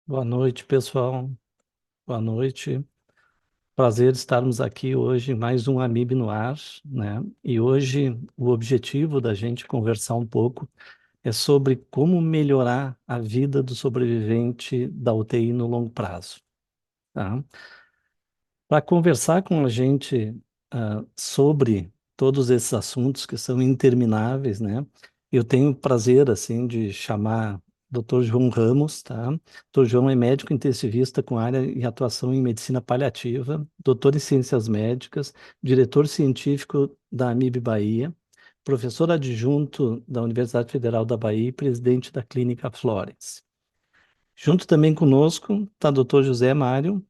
Boa noite, pessoal. Boa noite. Prazer estarmos aqui hoje em mais um Amib no ar, né? E hoje o objetivo da gente conversar um pouco é sobre como melhorar a vida do sobrevivente da UTI no longo prazo, tá? Para conversar com a gente sobre todos esses assuntos que são intermináveis, né? Eu tenho o prazer, assim, de chamar Dr. João Ramos, tá? Dr. João é médico intensivista com área e atuação em medicina paliativa, doutor em ciências médicas, diretor científico da AMIB Bahia, professor adjunto da Universidade Federal da Bahia e presidente da Clínica Florence. Junto também conosco está Dr. José Mário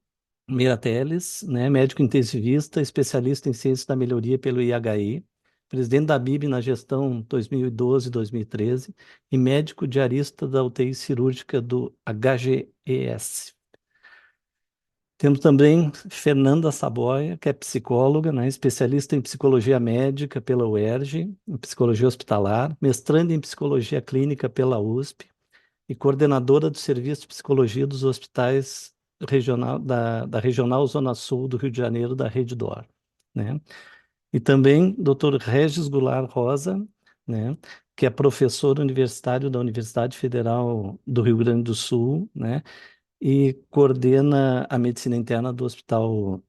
Mirateles, né, médico intensivista, especialista em ciências da melhoria pelo IHI, presidente da BIB na gestão 2012-2013 e médico diarista da UTI cirúrgica do HGES. Temos também Fernanda Saboia, que é psicóloga, né, especialista em psicologia médica pela UERJ, em psicologia hospitalar, mestranda em psicologia clínica pela USP, e coordenadora do Serviço de Psicologia dos Hospitais da Regional Zona Sul do Rio de Janeiro, da Rede D'Or, né? E também Dr. Regis Goulart Rosa, né? Que é professor universitário da Universidade Federal do Rio Grande do Sul, né? E coordena a medicina interna do Hospital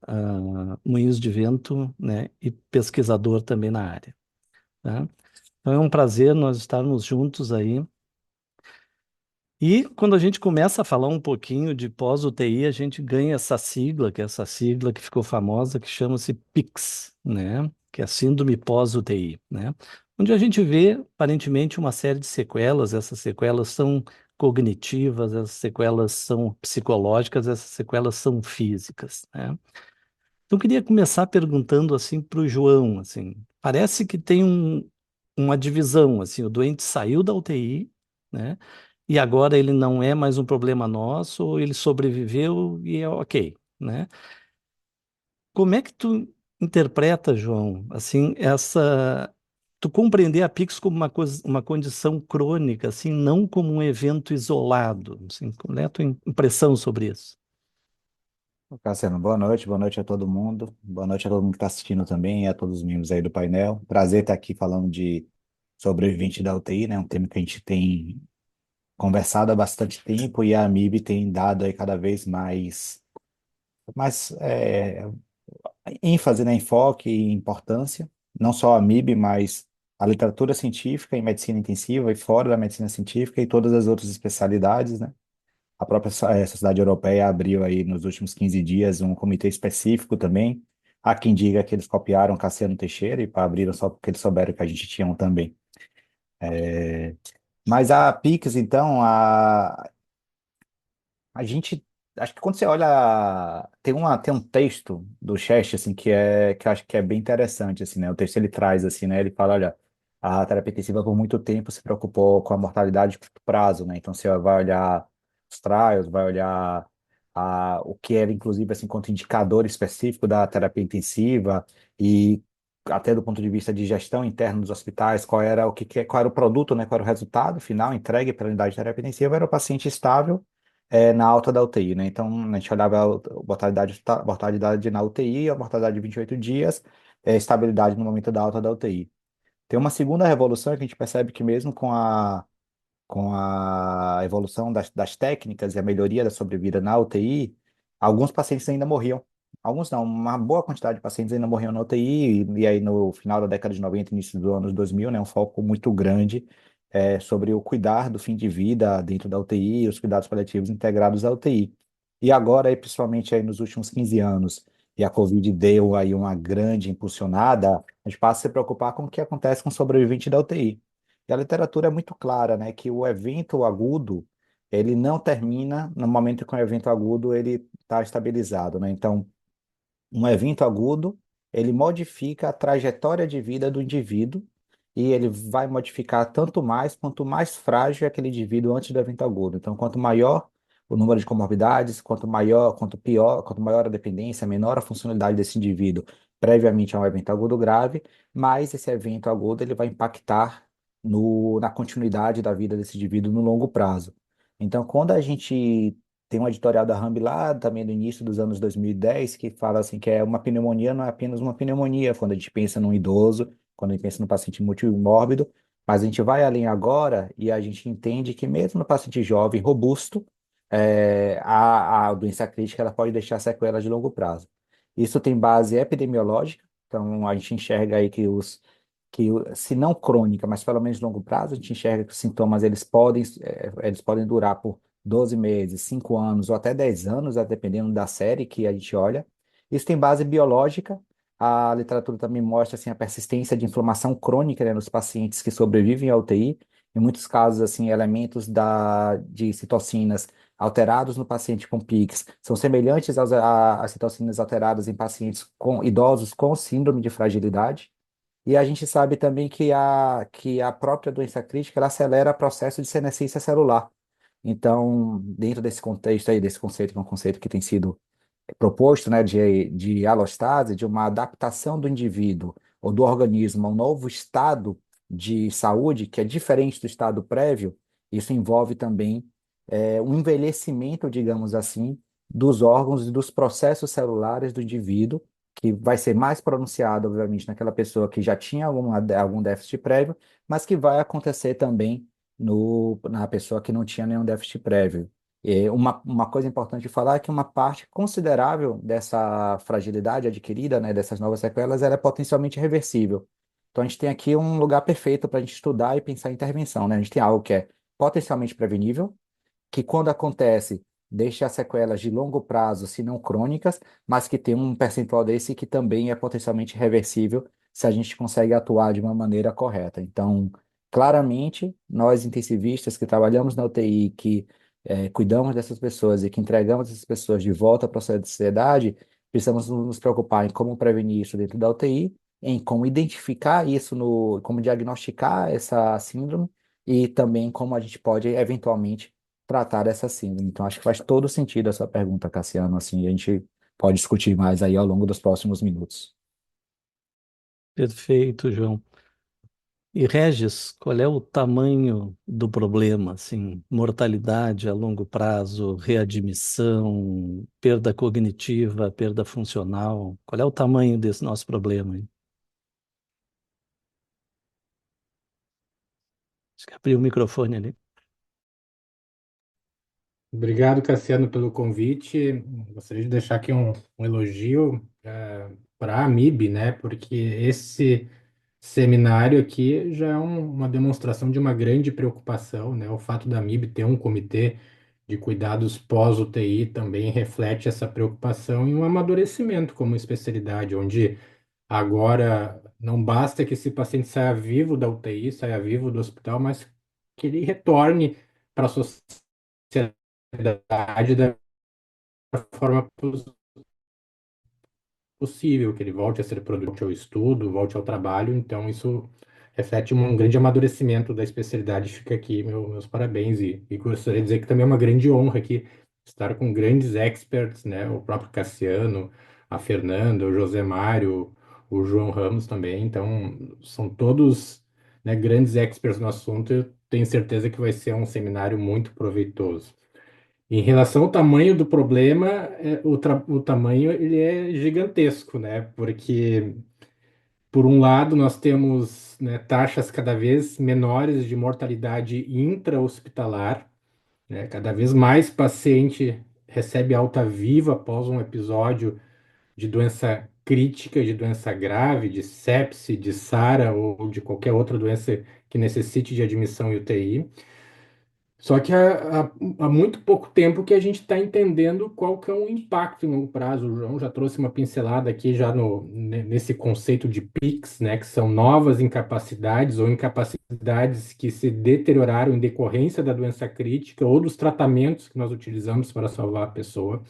Moinhos de Vento, né? E pesquisador também na área, tá? Então é um prazer nós estarmos juntos aí. E quando a gente começa a falar um pouquinho de pós-UTI, a gente ganha essa sigla, que é essa sigla que ficou famosa, que chama-se PICS, né? Que é a Síndrome Pós-UTI, né? Onde a gente vê, aparentemente, uma série de sequelas. Essas sequelas são cognitivas, essas sequelas são psicológicas, essas sequelas são físicas, né? Então, eu queria começar perguntando assim para o João, assim, parece que tem uma divisão, assim, o doente saiu da UTI, né? E agora ele não é mais um problema nosso, ou ele sobreviveu e é ok, né? Como é que tu interpreta, João, assim, tu compreender a Pix como uma coisa, uma condição crônica, assim, não como um evento isolado, assim, qual é a tua impressão sobre isso? Cassiano, boa noite a todo mundo, boa noite a todo mundo que está assistindo também e a todos os membros aí do painel. Prazer estar aqui falando de sobrevivente da UTI, né? Um tema que a gente tem conversado há bastante tempo e a AMIB tem dado aí cada vez mais ênfase, né? Enfoque e importância, não só a AMIB, mas a literatura científica em medicina intensiva e fora da medicina científica e todas as outras especialidades, né? A própria Sociedade Europeia abriu aí nos últimos 15 dias um comitê específico também. Há quem diga que eles copiaram Cassiano Teixeira e abriram só porque eles souberam que a gente tinha um também. Mas a Pix, então, a gente. Acho que quando você olha. Tem um texto do Chest, assim, que eu acho que é bem interessante, assim, né? O texto ele traz, assim, né? Ele fala: olha, a terapia intensiva por muito tempo se preocupou com a mortalidade de curto prazo, né? Então você vai olhar os trials, vai olhar o que era, inclusive, assim, quanto indicador específico da terapia intensiva e até do ponto de vista de gestão interna dos hospitais, qual era o produto, né? Qual era o resultado final entregue pela unidade de terapia intensiva, era o paciente estável na alta da UTI, né? Então, a gente olhava a mortalidade na UTI, a mortalidade de 28 dias, estabilidade no momento da alta da UTI. Tem uma segunda revolução que a gente percebe que mesmo com a evolução das técnicas e a melhoria da sobrevida na UTI, alguns pacientes ainda morriam. Alguns não, uma boa quantidade de pacientes ainda morriam na UTI, e aí no final da década de 90, início dos anos 2000, né, um foco muito grande sobre o cuidar do fim de vida dentro da UTI e os cuidados paliativos integrados à UTI. E agora, aí, principalmente aí nos últimos 15 anos, e a Covid deu aí uma grande impulsionada, a gente passa a se preocupar com o que acontece com o sobrevivente da UTI. E a literatura é muito clara, né, que o evento agudo, ele não termina no momento em que o evento agudo ele está estabilizado, né? Então, um evento agudo, ele modifica a trajetória de vida do indivíduo e ele vai modificar tanto mais quanto mais frágil é aquele indivíduo antes do evento agudo. Então, quanto maior o número de comorbidades, quanto maior a dependência, menor a funcionalidade desse indivíduo previamente a um evento agudo grave, mais esse evento agudo ele vai impactar na continuidade da vida desse indivíduo no longo prazo. Então, quando a gente Tem um editorial da Rambi lá, também do início dos anos 2010, que fala assim que é uma pneumonia não é apenas uma pneumonia, quando a gente pensa num idoso, quando a gente pensa no paciente multimórbido, mas a gente vai além agora e a gente entende que mesmo no paciente jovem, robusto, a doença crítica ela pode deixar sequelas de longo prazo. Isso tem base epidemiológica, então a gente enxerga aí se não crônica, mas pelo menos de longo prazo, a gente enxerga que os sintomas eles podem durar por 12 meses, 5 anos ou até 10 anos, dependendo da série que a gente olha. Isso tem base biológica. A literatura também mostra assim, a persistência de inflamação crônica, né, nos pacientes que sobrevivem à UTI. Em muitos casos, assim, elementos de citocinas alterados no paciente com PICS são semelhantes às citocinas alteradas em pacientes idosos com síndrome de fragilidade. E a gente sabe também que a própria doença crítica ela acelera o processo de senescência celular. Então, dentro desse contexto aí, desse conceito, que é um conceito que tem sido proposto, né, de alostase, de uma adaptação do indivíduo ou do organismo a um novo estado de saúde, que é diferente do estado prévio, isso envolve também um envelhecimento, digamos assim, dos órgãos e dos processos celulares do indivíduo, que vai ser mais pronunciado, obviamente, naquela pessoa que já tinha algum déficit prévio, mas que vai acontecer também na pessoa que não tinha nenhum déficit prévio. E uma coisa importante de falar é que uma parte considerável dessa fragilidade adquirida, né, dessas novas sequelas, ela é potencialmente reversível. Então, a gente tem aqui um lugar perfeito para a gente estudar e pensar em intervenção, né? A gente tem algo que é potencialmente prevenível, que quando acontece, deixa sequelas de longo prazo, se não crônicas, mas que tem um percentual desse que também é potencialmente reversível se a gente consegue atuar de uma maneira correta. Então, claramente, nós intensivistas que trabalhamos na UTI, que cuidamos dessas pessoas e que entregamos essas pessoas de volta para a sociedade, precisamos nos preocupar em como prevenir isso dentro da UTI, em como identificar isso, como diagnosticar essa síndrome e também como a gente pode eventualmente tratar essa síndrome. Então, acho que faz todo sentido essa pergunta, Cassiano. Assim, a gente pode discutir mais aí ao longo dos próximos minutos. Perfeito, João. E Regis, qual é o tamanho do problema? Assim, mortalidade a longo prazo, readmissão, perda cognitiva, perda funcional. Qual é o tamanho desse nosso problema, hein? Acho que abriu o microfone ali. Obrigado, Cassiano, pelo convite. Gostaria de deixar aqui um elogio para a AMIB, né? Porque esse seminário aqui já é uma demonstração de uma grande preocupação, né? O fato da AMIB ter um comitê de cuidados pós-UTI também reflete essa preocupação e um amadurecimento como especialidade, onde agora não basta que esse paciente saia vivo da UTI, saia vivo do hospital, mas que ele retorne para a sociedade da forma possível, que ele volte a ser produtivo ao estudo, volte ao trabalho. Então, isso reflete um grande amadurecimento da especialidade. Fica aqui meus parabéns e gostaria de dizer que também é uma grande honra aqui estar com grandes experts, né? O próprio Cassiano, a Fernanda, o José Mário, o João Ramos também. Então, são todos, né, grandes experts no assunto. Eu tenho certeza que vai ser um seminário muito proveitoso. Em relação ao tamanho do problema, o tamanho ele é gigantesco, né? Porque, por um lado, nós temos, né, taxas cada vez menores de mortalidade intra-hospitalar, né? Cada vez mais paciente recebe alta viva após um episódio de doença crítica, de doença grave, de sepse, de SARA ou de qualquer outra doença que necessite de admissão em UTI. Só que há muito pouco tempo que a gente está entendendo qual que é o impacto em longo prazo. O João já trouxe uma pincelada aqui já nesse conceito de PICs, né, que são novas incapacidades ou incapacidades que se deterioraram em decorrência da doença crítica ou dos tratamentos que nós utilizamos para salvar a pessoa.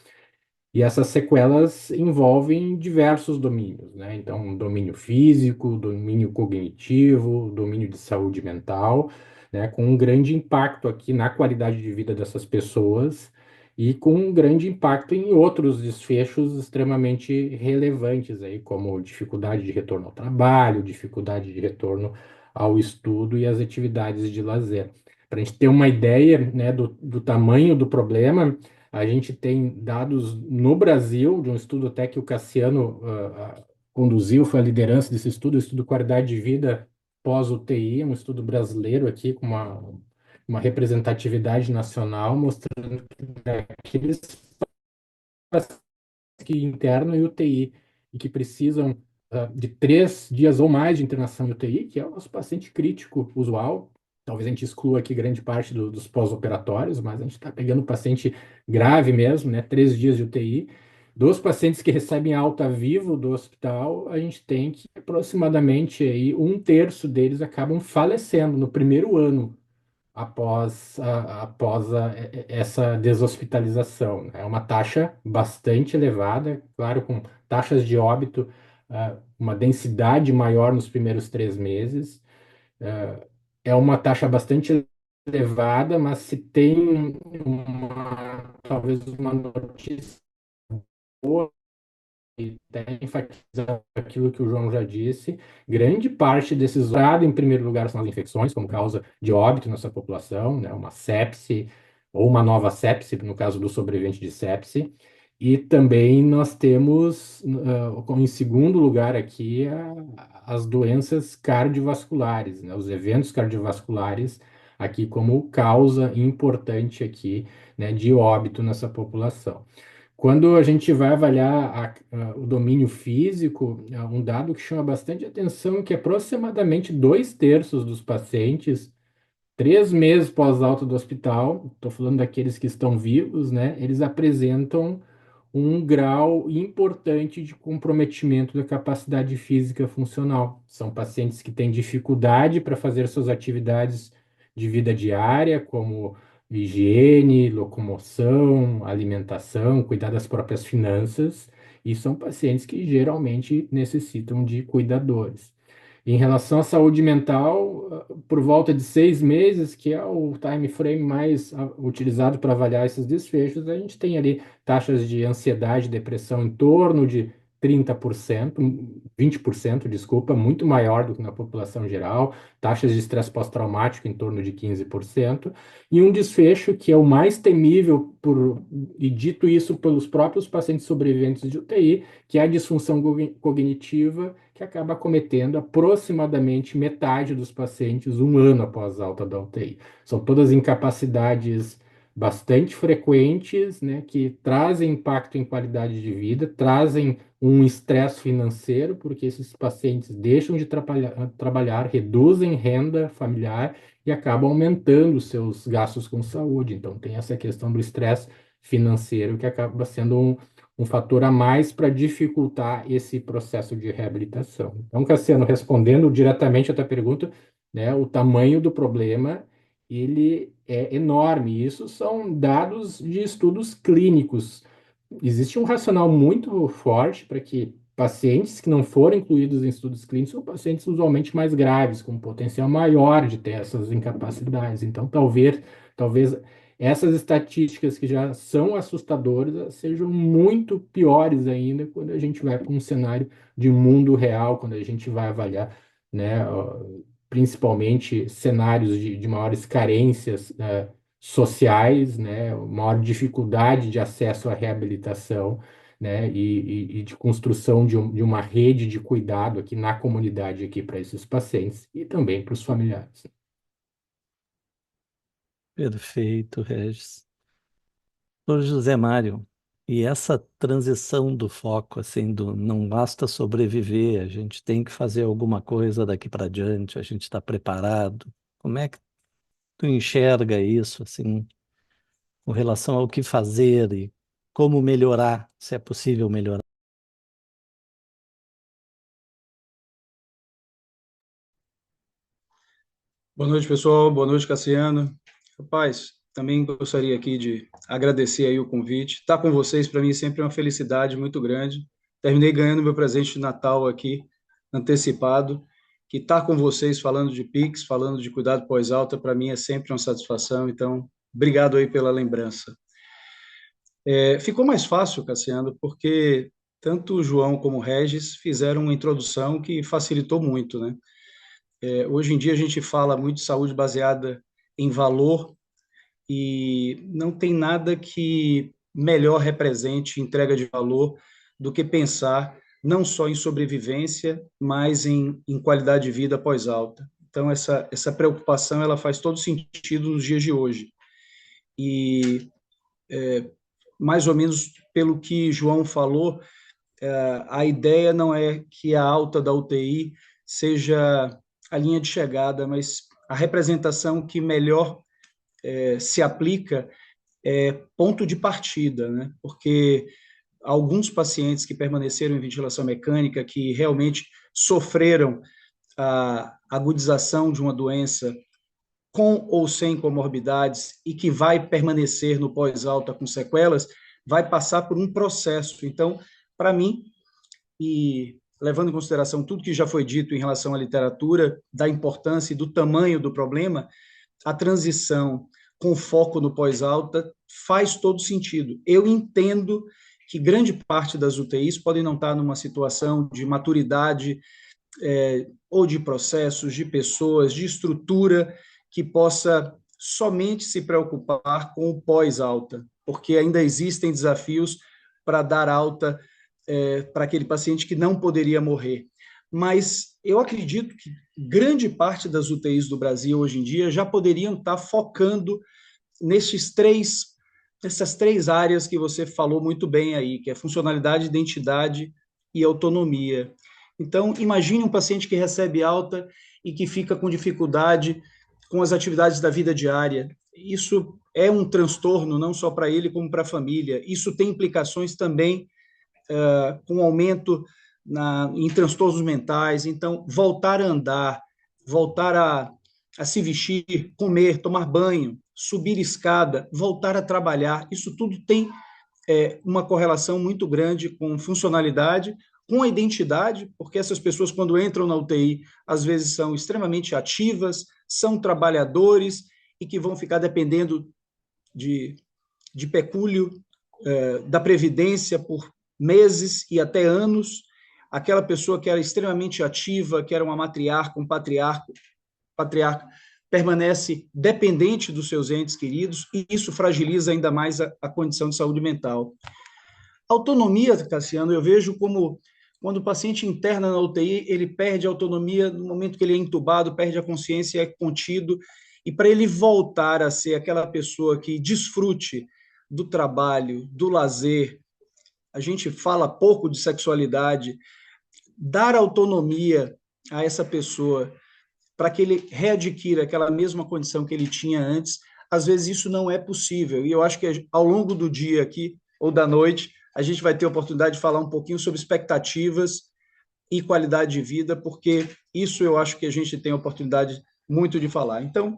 E essas sequelas envolvem diversos domínios, né? Então, domínio físico, domínio cognitivo, domínio de saúde mental, né? Com um grande impacto aqui na qualidade de vida dessas pessoas e com um grande impacto em outros desfechos extremamente relevantes aí, como dificuldade de retorno ao trabalho, dificuldade de retorno ao estudo e às atividades de lazer. Para a gente ter uma ideia, né, do tamanho do problema, A gente tem dados no Brasil, de um estudo até que o Cassiano conduziu, foi a liderança desse estudo, o estudo Qualidade de Vida pós-UTI, um estudo brasileiro aqui com uma representatividade nacional, mostrando que aqueles que internam em UTI e que precisam de 3 dias ou mais de internação em UTI, que é o nosso paciente crítico usual. Talvez a gente exclua aqui grande parte dos pós-operatórios, mas a gente está pegando paciente grave mesmo, né? 3 dias de UTI. Dos pacientes que recebem alta vivo do hospital, a gente tem que aproximadamente aí 1/3 deles acabam falecendo no primeiro ano essa deshospitalização, né? É uma taxa bastante elevada, claro, com taxas de óbito, uma densidade maior nos primeiros 3 meses. É uma taxa bastante elevada, mas se tem talvez uma notícia boa e até enfatizar aquilo que o João já disse, grande parte desses, em primeiro lugar, são as infecções como causa de óbito nessa população, né? Uma sepse ou uma nova sepse, no caso do sobrevivente de sepse. E também nós temos, em segundo lugar aqui, as doenças cardiovasculares, né? Os eventos cardiovasculares aqui como causa importante aqui, né, de óbito nessa população. Quando a gente vai avaliar o domínio físico, um dado que chama bastante atenção é que aproximadamente 2/3 dos pacientes, 3 meses pós-alta do hospital, estou falando daqueles que estão vivos, né? Eles apresentam um grau importante de comprometimento da capacidade física funcional. São pacientes que têm dificuldade para fazer suas atividades de vida diária, como higiene, locomoção, alimentação, cuidar das próprias finanças, e são pacientes que geralmente necessitam de cuidadores. Em relação à saúde mental, por volta de 6 meses, que é o time frame mais utilizado para avaliar esses desfechos, a gente tem ali taxas de ansiedade e depressão em torno de 30%, 20%, desculpa, muito maior do que na população geral, taxas de estresse pós-traumático em torno de 15%, e um desfecho que é o mais temível, e dito isso pelos próprios pacientes sobreviventes de UTI, que é a disfunção cognitiva, que acaba acometendo aproximadamente metade dos pacientes 1 ano após a alta da UTI. São todas incapacidades bastante frequentes, né, que trazem impacto em qualidade de vida, trazem um estresse financeiro, porque esses pacientes deixam de trabalhar, reduzem renda familiar e acabam aumentando os seus gastos com saúde. Então, tem essa questão do estresse financeiro que acaba sendo um fator a mais para dificultar esse processo de reabilitação. Então, Cassiano, respondendo diretamente a tua pergunta, né, o tamanho do problema, ele é enorme. Isso são dados de estudos clínicos. Existe um racional muito forte para que pacientes que não foram incluídos em estudos clínicos são pacientes usualmente mais graves, com potencial maior de ter essas incapacidades. Então, talvez essas estatísticas que já são assustadoras sejam muito piores ainda quando a gente vai para um cenário de mundo real, quando a gente vai avaliar, né, principalmente cenários de maiores carências, sociais, né, maior dificuldade de acesso à reabilitação, né, e de construção de uma rede de cuidado aqui na comunidade aqui para esses pacientes e também para os familiares. Perfeito, Regis. Ô José Mário, e essa transição do foco, assim, do não basta sobreviver, a gente tem que fazer alguma coisa daqui para diante, a gente está preparado. Como é que tu enxerga isso, assim, com relação ao que fazer e como melhorar, se é possível melhorar? Boa noite, pessoal. Boa noite, Cassiano. Rapaz, também gostaria aqui de agradecer aí o convite. Estar com vocês, para mim, sempre é uma felicidade muito grande. Terminei ganhando meu presente de Natal aqui, antecipado. Que estar com vocês falando de Pix, falando de cuidado pós-alta, para mim é sempre uma satisfação. Então, obrigado aí pela lembrança. Ficou mais fácil, Cassiano, porque tanto o João como o Regis fizeram uma introdução que facilitou muito, né? Hoje em dia a gente fala muito de saúde baseada em valor e não tem nada que melhor represente entrega de valor do que pensar não só em sobrevivência, mas em qualidade de vida pós-alta. Então, essa preocupação ela faz todo sentido nos dias de hoje. E, mais ou menos pelo que João falou, a ideia não é que a alta da UTI seja a linha de chegada, mas a representação que melhor se aplica é ponto de partida, né? Porque alguns pacientes que permaneceram em ventilação mecânica, que realmente sofreram a agudização de uma doença com ou sem comorbidades e que vai permanecer no pós-alta com sequelas, vai passar por um processo. Então, para mim, e levando em consideração tudo que já foi dito em relação à literatura, da importância e do tamanho do problema, a transição com foco no pós-alta faz todo sentido. Eu entendo que grande parte das UTIs podem não estar numa situação de maturidade ou de processos, de pessoas, de estrutura que possa somente se preocupar com o pós-alta, porque ainda existem desafios para dar alta para aquele paciente que não poderia morrer. Mas eu acredito que grande parte das UTIs do Brasil hoje em dia já poderiam estar focando nessas três áreas que você falou muito bem aí, que é funcionalidade, identidade e autonomia. Então, imagine um paciente que recebe alta e que fica com dificuldade com as atividades da vida diária. Isso é um transtorno não só para ele, como para a família. Isso tem implicações também com aumento em transtornos mentais. Então, voltar a andar, voltar a se vestir, comer, tomar banho, subir escada, voltar a trabalhar, isso tudo tem uma correlação muito grande com funcionalidade, com a identidade, porque essas pessoas, quando entram na UTI, às vezes são extremamente ativas, são trabalhadores e que vão ficar dependendo de pecúlio da Previdência por meses e até anos. Aquela pessoa que era extremamente ativa, que era uma matriarca, um patriarca, permanece dependente dos seus entes queridos e isso fragiliza ainda mais a condição de saúde mental. Autonomia, Cassiano, eu vejo como quando o paciente interna na UTI, ele perde a autonomia no momento que ele é entubado, perde a consciência, é contido, e para ele voltar a ser aquela pessoa que desfrute do trabalho, do lazer, a gente fala pouco de sexualidade, dar autonomia a essa pessoa para que ele readquira aquela mesma condição que ele tinha antes, às vezes isso não é possível. E eu acho que ao longo do dia aqui, ou da noite, a gente vai ter a oportunidade de falar um pouquinho sobre expectativas e qualidade de vida, porque isso eu acho que a gente tem a oportunidade muito de falar. Então,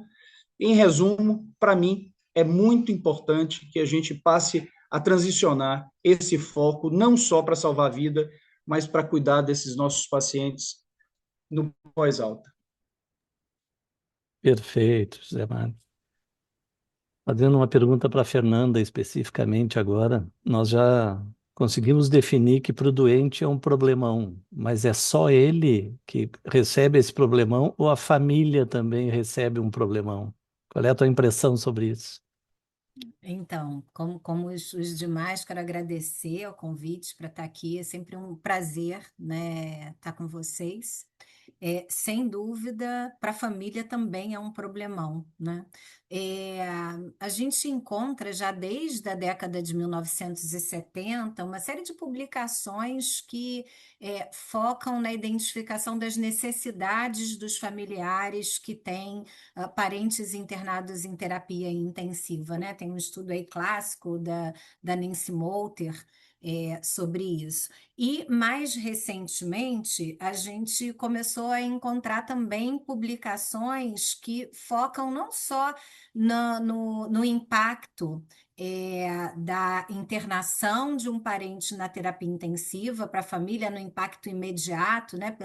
em resumo, para mim, é muito importante que a gente passe a transicionar esse foco, não só para salvar a vida, mas para cuidar desses nossos pacientes no pós-alta. Perfeito, José Mário. Fazendo uma pergunta para a Fernanda especificamente agora, nós já conseguimos definir que para o doente é um problemão, mas é só ele que recebe esse problemão ou a família também recebe um problemão? Qual é a tua impressão sobre isso? Então, como os demais, quero agradecer o convite para estar aqui. É sempre um prazer, né, estar com vocês. Sem dúvida, para a família também é um problemão, né? É, a gente encontra já desde a década de 1970 uma série de publicações que focam na identificação das necessidades dos familiares que têm parentes internados em terapia intensiva, né? Tem um estudo aí clássico da Nancy Moulter sobre isso. E, mais recentemente, a gente começou a encontrar também publicações que focam não só no impacto da internação de um parente na terapia intensiva para a família, no impacto imediato, né,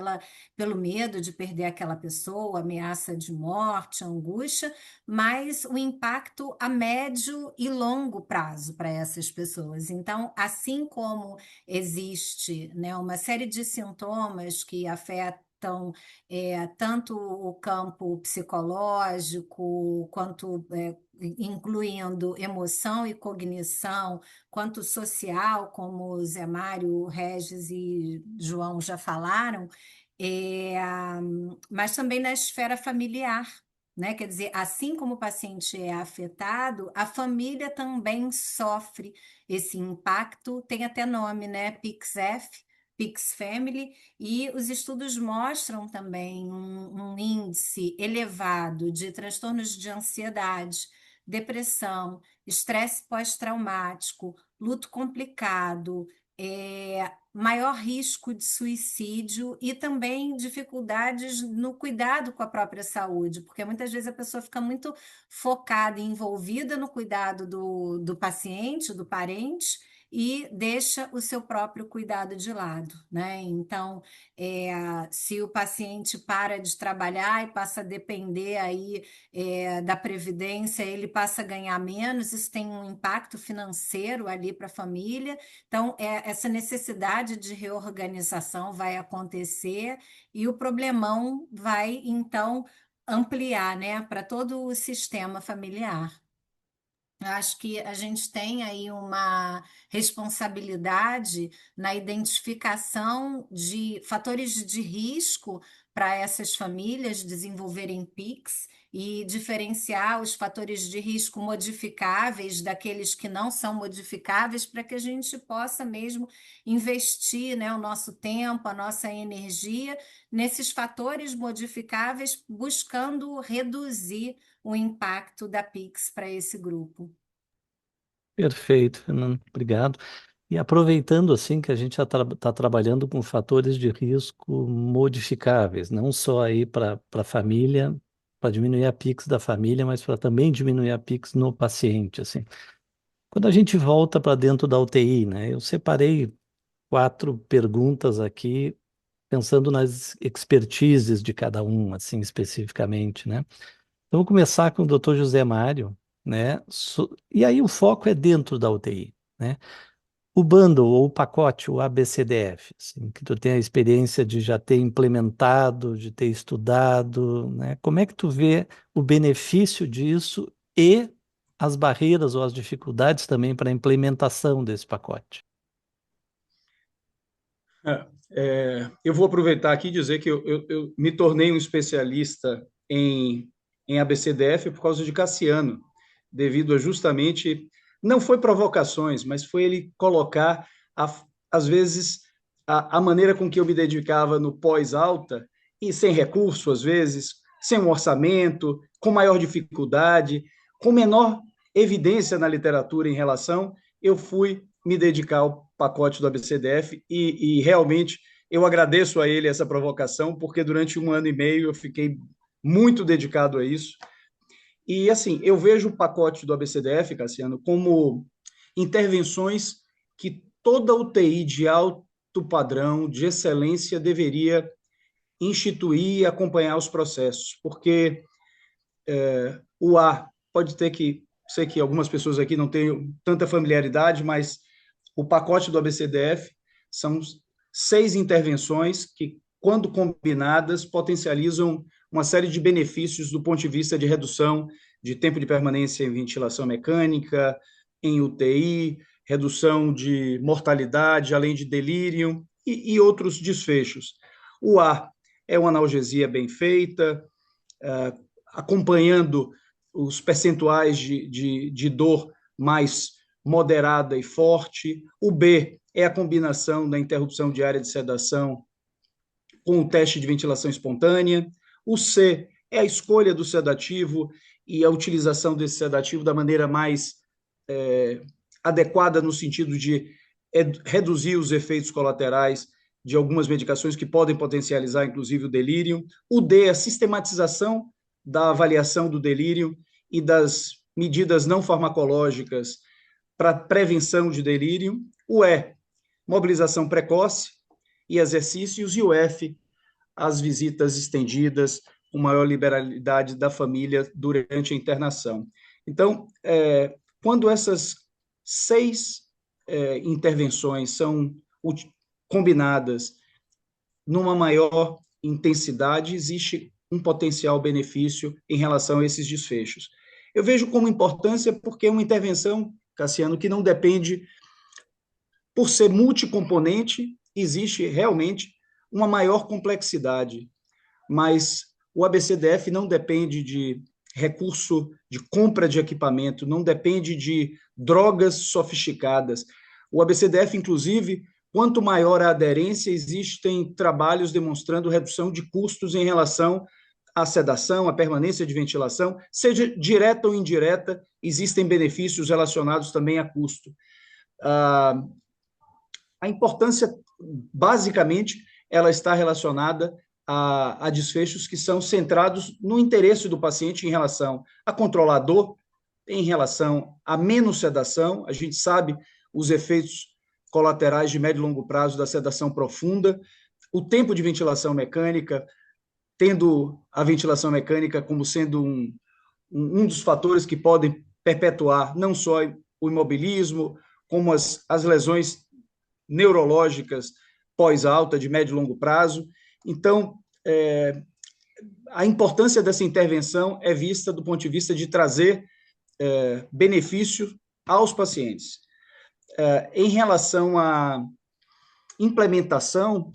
pelo medo de perder aquela pessoa, ameaça de morte, angústia, mas o impacto a médio e longo prazo para essas pessoas. Então, assim como existe, né, uma série de sintomas que afetam tanto o campo psicológico quanto incluindo emoção e cognição, quanto social, como o Zé Mário, o Regis e João já falaram, é, mas também na esfera familiar, né? Quer dizer, assim como o paciente é afetado, a família também sofre esse impacto, tem até nome, né? PICS-F, PICS Family, e os estudos mostram também um índice elevado de transtornos de ansiedade, depressão, estresse pós-traumático, luto complicado, maior risco de suicídio e também dificuldades no cuidado com a própria saúde, porque muitas vezes a pessoa fica muito focada e envolvida no cuidado do paciente, do parente, e deixa o seu próprio cuidado de lado, né? Então, se o paciente para de trabalhar e passa a depender aí da previdência, ele passa a ganhar menos, isso tem um impacto financeiro ali para a família. Então, essa necessidade de reorganização vai acontecer e o problemão vai, então, ampliar, né, para todo o sistema familiar. Acho que a gente tem aí uma responsabilidade na identificação de fatores de risco para essas famílias desenvolverem PICs e diferenciar os fatores de risco modificáveis daqueles que não são modificáveis para que a gente possa mesmo investir, né, o nosso tempo, a nossa energia nesses fatores modificáveis, buscando reduzir o impacto da PICS para esse grupo. Perfeito, Fernando. Obrigado. E aproveitando assim que a gente já está trabalhando com fatores de risco modificáveis, não só aí para a família, para diminuir a PIX da família, mas para também diminuir a PIX no paciente, assim. Quando a gente volta para dentro da UTI, né? Eu separei 4 perguntas aqui, pensando nas expertises de cada um, assim, especificamente, né? Então, vou começar com o Dr. José Mário, né? E aí o foco é dentro da UTI, né? O bundle ou o pacote, o ABCDF, assim, que tu tem a experiência de já ter implementado, de ter estudado, né? Como é que tu vê o benefício disso e as barreiras ou as dificuldades também para a implementação desse pacote? Eu vou aproveitar aqui e dizer que eu me tornei um especialista em ABCDF por causa de Cassiano, devido a justamente, não foi provocações, mas foi ele colocar, às vezes, a maneira com que eu me dedicava no pós-alta, e sem recurso, às vezes, sem um orçamento, com maior dificuldade, com menor evidência na literatura em relação, eu fui me dedicar ao pacote do ABCDF e realmente eu agradeço a ele essa provocação, porque durante 1 ano e meio eu fiquei muito dedicado a isso. E, assim, eu vejo o pacote do ABCDF, Cassiano, como intervenções que toda UTI de alto padrão, de excelência, deveria instituir e acompanhar os processos, porque o A pode ter que, sei que algumas pessoas aqui não têm tanta familiaridade, mas o pacote do ABCDF são 6 intervenções que, quando combinadas, potencializam uma série de benefícios do ponto de vista de redução de tempo de permanência em ventilação mecânica, em UTI, redução de mortalidade, além de delírio e outros desfechos. O A é uma analgesia bem feita, acompanhando os percentuais de dor mais moderada e forte. O B é a combinação da interrupção diária de sedação com o teste de ventilação espontânea. O C é a escolha do sedativo e a utilização desse sedativo da maneira mais adequada no sentido de reduzir os efeitos colaterais de algumas medicações que podem potencializar, inclusive, o delírio. O D é a sistematização da avaliação do delírio e das medidas não farmacológicas para prevenção de delírio. O E, mobilização precoce e exercícios. E o F, as visitas estendidas, com maior liberalidade da família durante a internação. Então, quando essas 6 intervenções são combinadas numa maior intensidade, existe um potencial benefício em relação a esses desfechos. Eu vejo como importância porque é uma intervenção, Cassiano, que não depende, por ser multicomponente, existe realmente uma maior complexidade, mas o ABCDF não depende de recurso de compra de equipamento, não depende de drogas sofisticadas. O ABCDF, inclusive, quanto maior a aderência, existem trabalhos demonstrando redução de custos em relação à sedação, à permanência de ventilação, seja direta ou indireta, existem benefícios relacionados também a custo. A importância, basicamente, ela está relacionada a desfechos que são centrados no interesse do paciente em relação a controlar a dor, em relação a menos sedação. A gente sabe os efeitos colaterais de médio e longo prazo da sedação profunda, o tempo de ventilação mecânica, tendo a ventilação mecânica como sendo um dos fatores que podem perpetuar não só o imobilismo, como as lesões neurológicas pós-alta, de médio e longo prazo. Então, a importância dessa intervenção é vista do ponto de vista de trazer benefício aos pacientes. Em relação à implementação,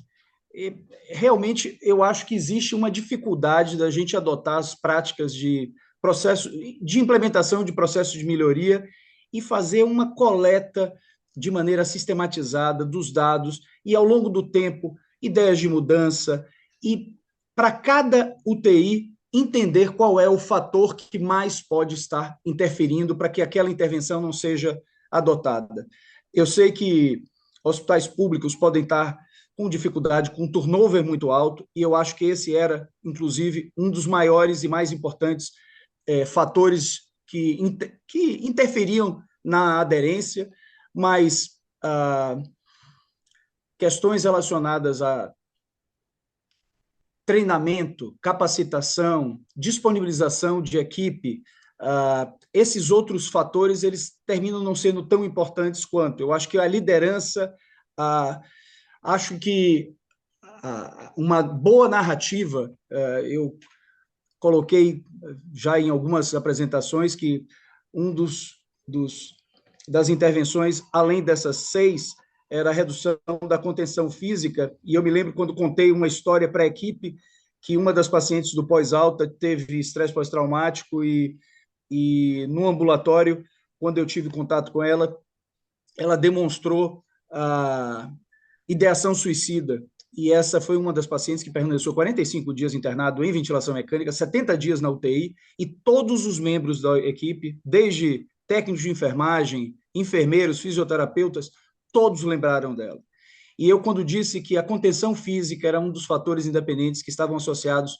realmente eu acho que existe uma dificuldade da gente adotar as práticas de processo de implementação de processos de melhoria e fazer uma coleta de maneira sistematizada dos dados e, ao longo do tempo, ideias de mudança e, para cada UTI, entender qual é o fator que mais pode estar interferindo para que aquela intervenção não seja adotada. Eu sei que hospitais públicos podem estar com dificuldade, com um turnover muito alto, e eu acho que esse era, inclusive, um dos maiores e mais importantes fatores que interferiam na aderência, mas questões relacionadas a treinamento, capacitação, disponibilização de equipe, esses outros fatores, eles terminam não sendo tão importantes quanto. Eu acho que a liderança, acho que uma boa narrativa, eu coloquei já em algumas apresentações que das intervenções, além dessas 6, era a redução da contenção física, e eu me lembro quando contei uma história para a equipe, que uma das pacientes do pós-alta teve estresse pós-traumático e no ambulatório, quando eu tive contato com ela, ela demonstrou a ideação suicida, e essa foi uma das pacientes que permaneceu 45 dias internado em ventilação mecânica, 70 dias na UTI, e todos os membros da equipe, desde técnicos de enfermagem, enfermeiros, fisioterapeutas, todos lembraram dela. E eu, quando disse que a contenção física era um dos fatores independentes que estavam associados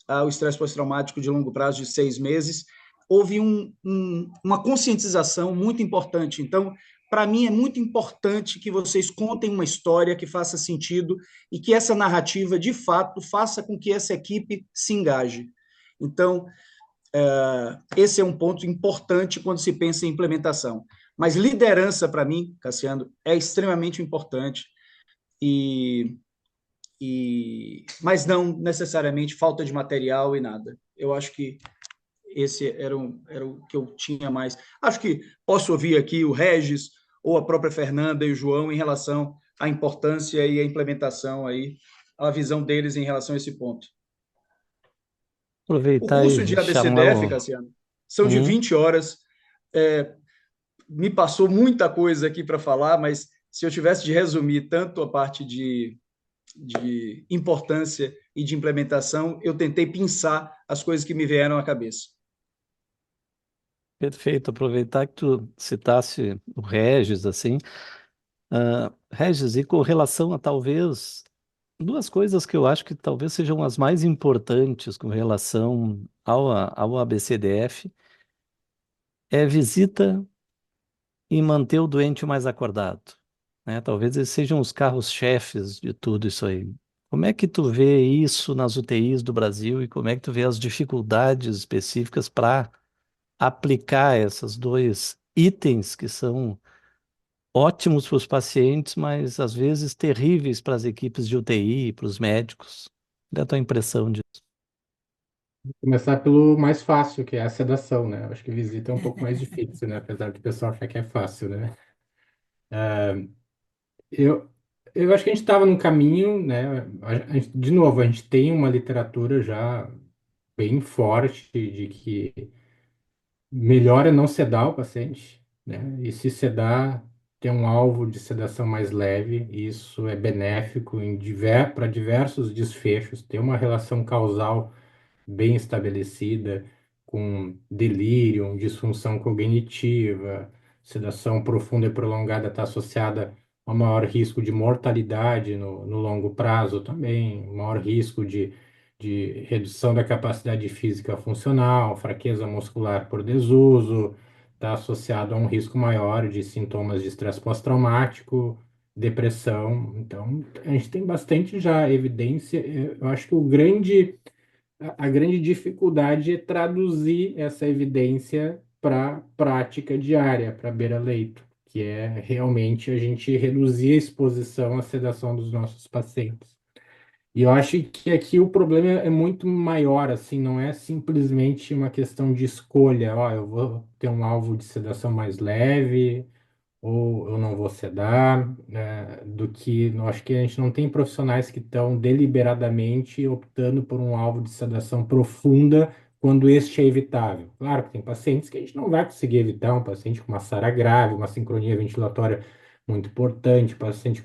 ao estresse pós-traumático de longo prazo de 6 meses, houve uma conscientização muito importante. Então, para mim, é muito importante que vocês contem uma história que faça sentido e que essa narrativa, de fato, faça com que essa equipe se engaje. Então, esse é um ponto importante quando se pensa em implementação. Mas liderança, para mim, Cassiano, é extremamente importante, mas não necessariamente falta de material e nada. Eu acho que esse era o que eu tinha mais. Acho que posso ouvir aqui o Regis ou a própria Fernanda e o João em relação à importância e à implementação, aí, a visão deles em relação a esse ponto. O Aproveitar curso de e chamar ABCDF, o... Cassiano, são de 20 horas. Me passou muita coisa aqui para falar, mas se eu tivesse de resumir tanto a parte de importância e de implementação, eu tentei pensar as coisas que me vieram à cabeça. Perfeito, aproveitar que tu citasse o Regis, assim. Regis, e com relação a talvez duas coisas que eu acho que talvez sejam as mais importantes com relação ao ABCDF, é visita e manter o doente mais acordado, né? Talvez eles sejam os carros-chefes de tudo isso aí. Como é que tu vê isso nas UTIs do Brasil e como é que tu vê as dificuldades específicas para aplicar esses dois itens que são ótimos para os pacientes, mas às vezes terríveis para as equipes de UTI, para os médicos? Qual é a tua impressão disso? Começar pelo mais fácil, que é a sedação, né? Eu acho que visita é um pouco mais difícil, né? Apesar do pessoal achar que é fácil, né? Eu, eu acho que a gente estava num caminho, né? De novo, a gente tem uma literatura já bem forte de que melhor é não sedar o paciente, né? E se sedar, ter um alvo de sedação mais leve, isso é benéfico para diversos desfechos, ter uma relação causal bem estabelecida, com delírio, disfunção cognitiva, sedação profunda e prolongada está associada a maior risco de mortalidade no longo prazo também, maior risco de redução da capacidade física funcional, fraqueza muscular por desuso, está associado a um risco maior de sintomas de estresse pós-traumático, depressão. Então, a gente tem bastante já evidência. Eu acho que a grande dificuldade é traduzir essa evidência para prática diária, para beira-leito, que é realmente a gente reduzir a exposição à sedação dos nossos pacientes. E eu acho que aqui o problema é muito maior, assim, não é simplesmente uma questão de escolha, ó, eu vou ter um alvo de sedação mais leve, ou eu não vou sedar, né, do que eu acho que a gente não tem profissionais que estão deliberadamente optando por um alvo de sedação profunda quando este é evitável. Claro que tem pacientes que a gente não vai conseguir evitar, um paciente com uma SARA grave, uma sincronia ventilatória muito importante, paciente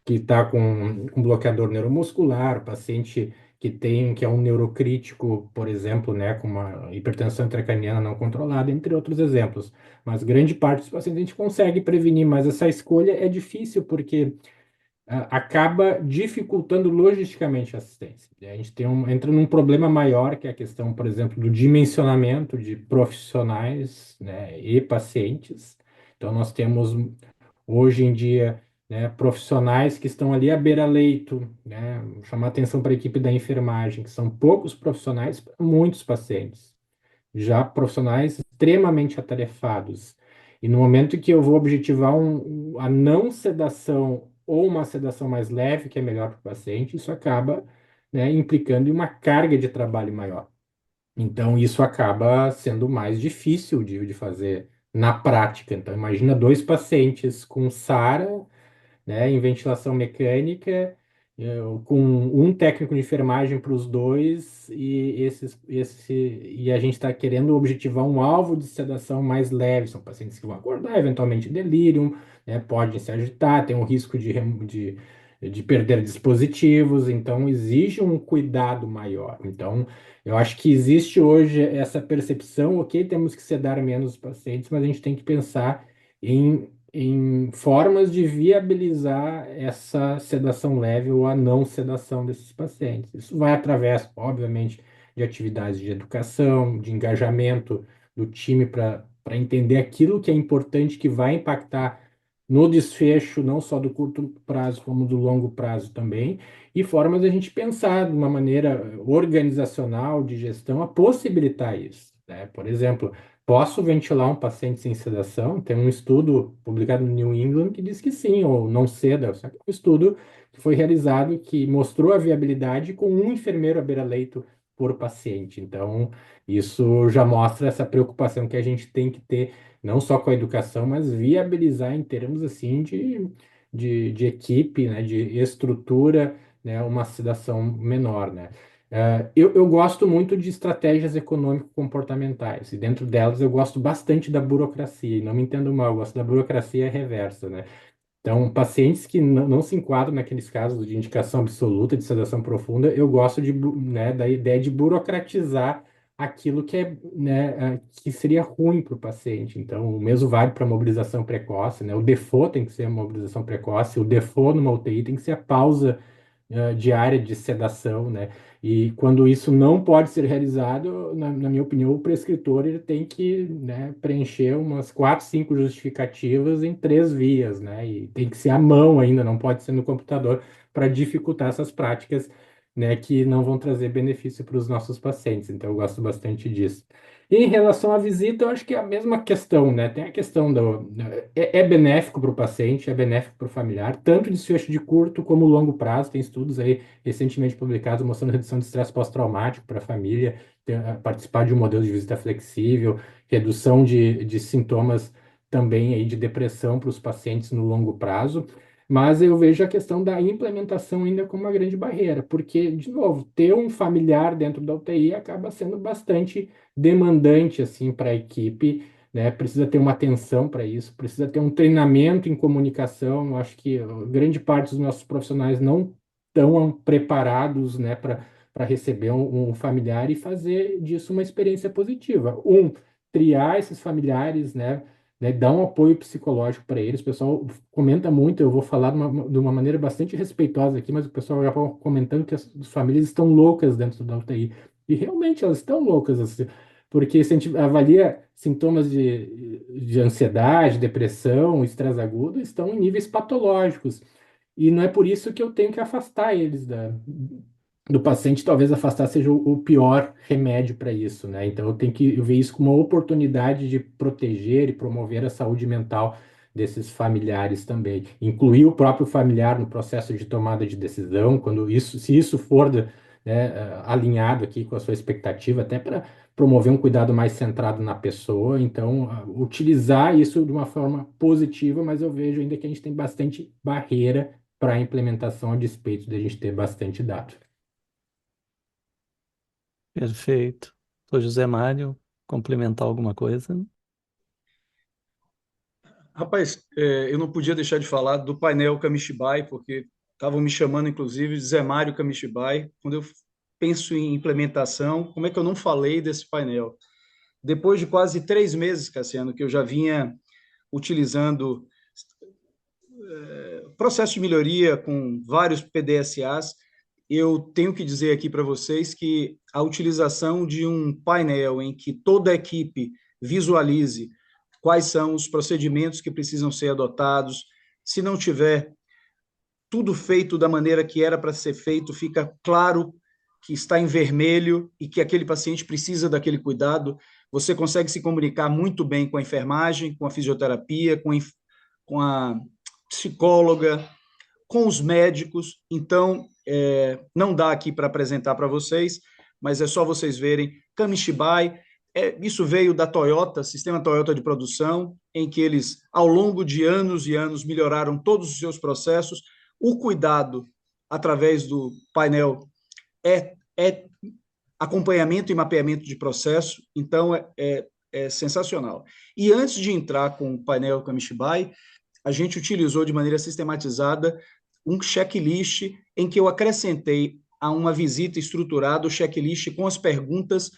que está com bloqueador neuromuscular, paciente que é um neurocrítico, por exemplo, né, com uma hipertensão intracraniana não controlada, entre outros exemplos. Mas grande parte dos pacientes a gente consegue prevenir, mas essa escolha é difícil porque acaba dificultando logisticamente a assistência. E a gente entra num problema maior, que é a questão, por exemplo, do dimensionamento de profissionais, né, e pacientes. Então, nós temos hoje em dia, né, profissionais que estão ali à beira-leito, né, chamar atenção para a equipe da enfermagem, que são poucos profissionais para muitos pacientes, já profissionais extremamente atarefados. E no momento que eu vou objetivar a não sedação ou uma sedação mais leve, que é melhor para o paciente, isso acaba, né, implicando em uma carga de trabalho maior. Então, isso acaba sendo mais difícil de fazer na prática. Então, imagina dois pacientes com SARA, né, em ventilação mecânica, com um técnico de enfermagem para os dois, e a gente está querendo objetivar um alvo de sedação mais leve. São pacientes que vão acordar, eventualmente delírio, né, podem se agitar, tem um risco de perder dispositivos, então exige um cuidado maior. Então, eu acho que existe hoje essa percepção, ok, temos que sedar menos os pacientes, mas a gente tem que pensar em formas de viabilizar essa sedação leve ou a não sedação desses pacientes. Isso vai através, obviamente, de atividades de educação, de engajamento do time para entender aquilo que é importante, que vai impactar no desfecho, não só do curto prazo, como do longo prazo também, e formas de a gente pensar de uma maneira organizacional, de gestão, a possibilitar isso, né? Por exemplo, posso ventilar um paciente sem sedação? Tem um estudo publicado no New England que diz que sim, ou não ceda. Só que é um estudo que foi realizado que mostrou a viabilidade com um enfermeiro à beira-leito por paciente. Então, isso já mostra essa preocupação que a gente tem que ter, não só com a educação, mas viabilizar em termos assim de equipe, né, de estrutura, né, uma sedação menor, né? Eu gosto muito de estratégias econômico-comportamentais, e dentro delas eu gosto bastante da burocracia, e não me entendo mal, eu gosto da burocracia reversa, né? Então, pacientes que não se enquadram naqueles casos de indicação absoluta, de sedação profunda, eu gosto né, da ideia de burocratizar aquilo que é, né, que seria ruim para o paciente. Então, o mesmo vale para a mobilização precoce, né? O default tem que ser a mobilização precoce, o default numa UTI tem que ser a pausa diária de sedação, né? E quando isso não pode ser realizado, na minha opinião, o prescritor ele tem que, né, preencher umas quatro, cinco justificativas em três vias, né? E tem que ser à mão ainda, não pode ser no computador, para dificultar essas práticas, né, que não vão trazer benefício para os nossos pacientes. Então, eu gosto bastante disso. E em relação à visita, eu acho que é a mesma questão, né? Tem a questão é benéfico para o paciente, é benéfico para o familiar, tanto desfecho de curto como longo prazo. Tem estudos aí recentemente publicados mostrando redução de estresse pós-traumático para a família, participar de um modelo de visita flexível, redução de sintomas também aí de depressão para os pacientes no longo prazo. Mas eu vejo a questão da implementação ainda como uma grande barreira, porque, de novo, ter um familiar dentro da UTI acaba sendo bastante demandante assim para a equipe, né? Precisa ter uma atenção para isso, precisa ter um treinamento em comunicação. Eu acho que grande parte dos nossos profissionais não estão preparados, né, para receber um familiar e fazer disso uma experiência positiva. Triar esses familiares, né, dar um apoio psicológico para eles. O pessoal comenta muito, eu vou falar de uma maneira bastante respeitosa aqui, mas o pessoal acaba comentando que as famílias estão loucas dentro da UTI. E realmente elas estão loucas, assim, porque se a gente avalia sintomas de ansiedade, depressão, estresse agudo, estão em níveis patológicos. E não é por isso que eu tenho que afastar eles do paciente. Talvez afastar seja o pior remédio para isso, né? Então eu tenho que ver isso como uma oportunidade de proteger e promover a saúde mental desses familiares também. Incluir o próprio familiar no processo de tomada de decisão, quando isso, se isso for, né, alinhado aqui com a sua expectativa, até para promover um cuidado mais centrado na pessoa. Então, utilizar isso de uma forma positiva, mas eu vejo ainda que a gente tem bastante barreira para a implementação a despeito de a gente ter bastante dado. Perfeito. Sou José Mário, complementar alguma coisa? Rapaz, eu não podia deixar de falar do painel Kamishibai, porque estavam me chamando, inclusive, de Zé Mário Kamishibai. Quando eu penso em implementação, como é que eu não falei desse painel? Depois de quase 3 meses, Cassiano, que eu já vinha utilizando processo de melhoria com vários PDSAs, eu tenho que dizer aqui para vocês que a utilização de um painel em que toda a equipe visualize quais são os procedimentos que precisam ser adotados, se não tiver tudo feito da maneira que era para ser feito, fica claro que está em vermelho e que aquele paciente precisa daquele cuidado. Você consegue se comunicar muito bem com a enfermagem, com a fisioterapia, com a psicóloga, com os médicos. Então, não dá aqui para apresentar para vocês, mas é só vocês verem. Kamishibai, isso veio da Toyota, sistema Toyota de produção, em que eles, ao longo de anos e anos, melhoraram todos os seus processos. O cuidado através do painel é acompanhamento e mapeamento de processo, então é sensacional. E antes de entrar com o painel Kamishibai, a gente utilizou de maneira sistematizada um checklist em que eu acrescentei a uma visita estruturada o checklist com as perguntas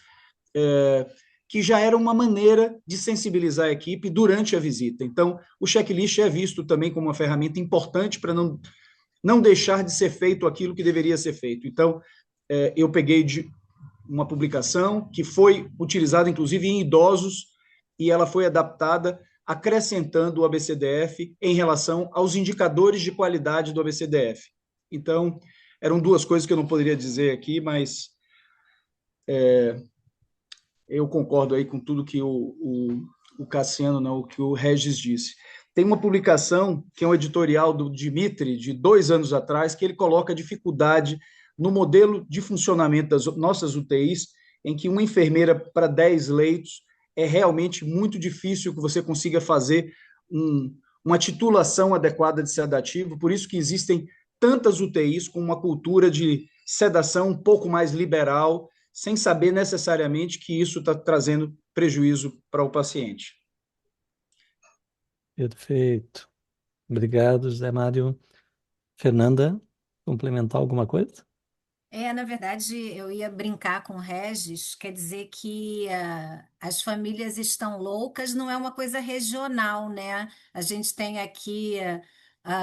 que já era uma maneira de sensibilizar a equipe durante a visita. Então, o checklist é visto também como uma ferramenta importante para não deixar de ser feito aquilo que deveria ser feito. Então, eu peguei de uma publicação que foi utilizada, inclusive, em idosos, e ela foi adaptada acrescentando o ABCDF em relação aos indicadores de qualidade do ABCDF. Então, eram duas coisas que eu não poderia dizer aqui, mas eu concordo aí com tudo que o Cassiano, não, o que o Regis disse. Tem uma publicação, que é um editorial do Dimitri, de 2 anos atrás, que ele coloca dificuldade no modelo de funcionamento das nossas UTIs, em que uma enfermeira para 10 leitos é realmente muito difícil que você consiga fazer uma titulação adequada de sedativo, por isso que existem tantas UTIs com uma cultura de sedação um pouco mais liberal, sem saber necessariamente que isso está trazendo prejuízo para o paciente. Perfeito. Obrigado, José Mário. Fernanda, complementar alguma coisa? Na verdade, eu ia brincar com o Regis, quer dizer que as famílias estão loucas não é uma coisa regional, né? A gente tem aqui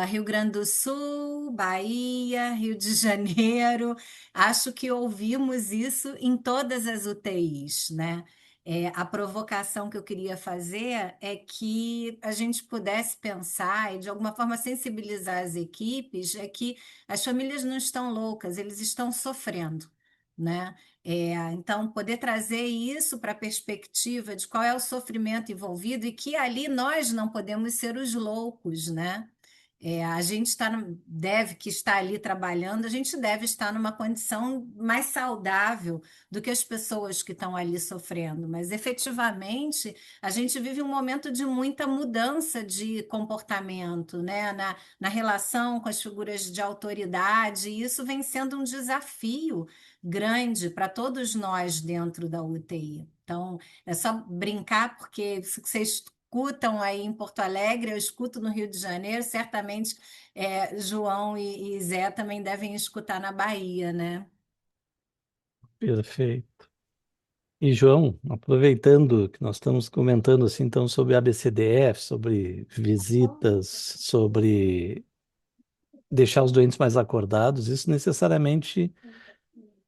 Rio Grande do Sul, Bahia, Rio de Janeiro. Acho que ouvimos isso em todas as UTIs, né? A provocação que eu queria fazer é que a gente pudesse pensar e, de alguma forma, sensibilizar as equipes, é que as famílias não estão loucas, eles estão sofrendo, né? Então, poder trazer isso para a perspectiva de qual é o sofrimento envolvido e que ali nós não podemos ser os loucos, né? A gente deve que estar ali trabalhando, a gente deve estar numa condição mais saudável do que as pessoas que estão ali sofrendo, mas efetivamente a gente vive um momento de muita mudança de comportamento, né? Na relação com as figuras de autoridade, e isso vem sendo um desafio grande para todos nós dentro da UTI. Então, é só brincar, porque isso que vocês escutam aí em Porto Alegre, eu escuto no Rio de Janeiro, certamente João e Zé também devem escutar na Bahia, né? Perfeito. E, João, aproveitando que nós estamos comentando assim, então, sobre ABCDF, sobre visitas, sobre deixar os doentes mais acordados, isso necessariamente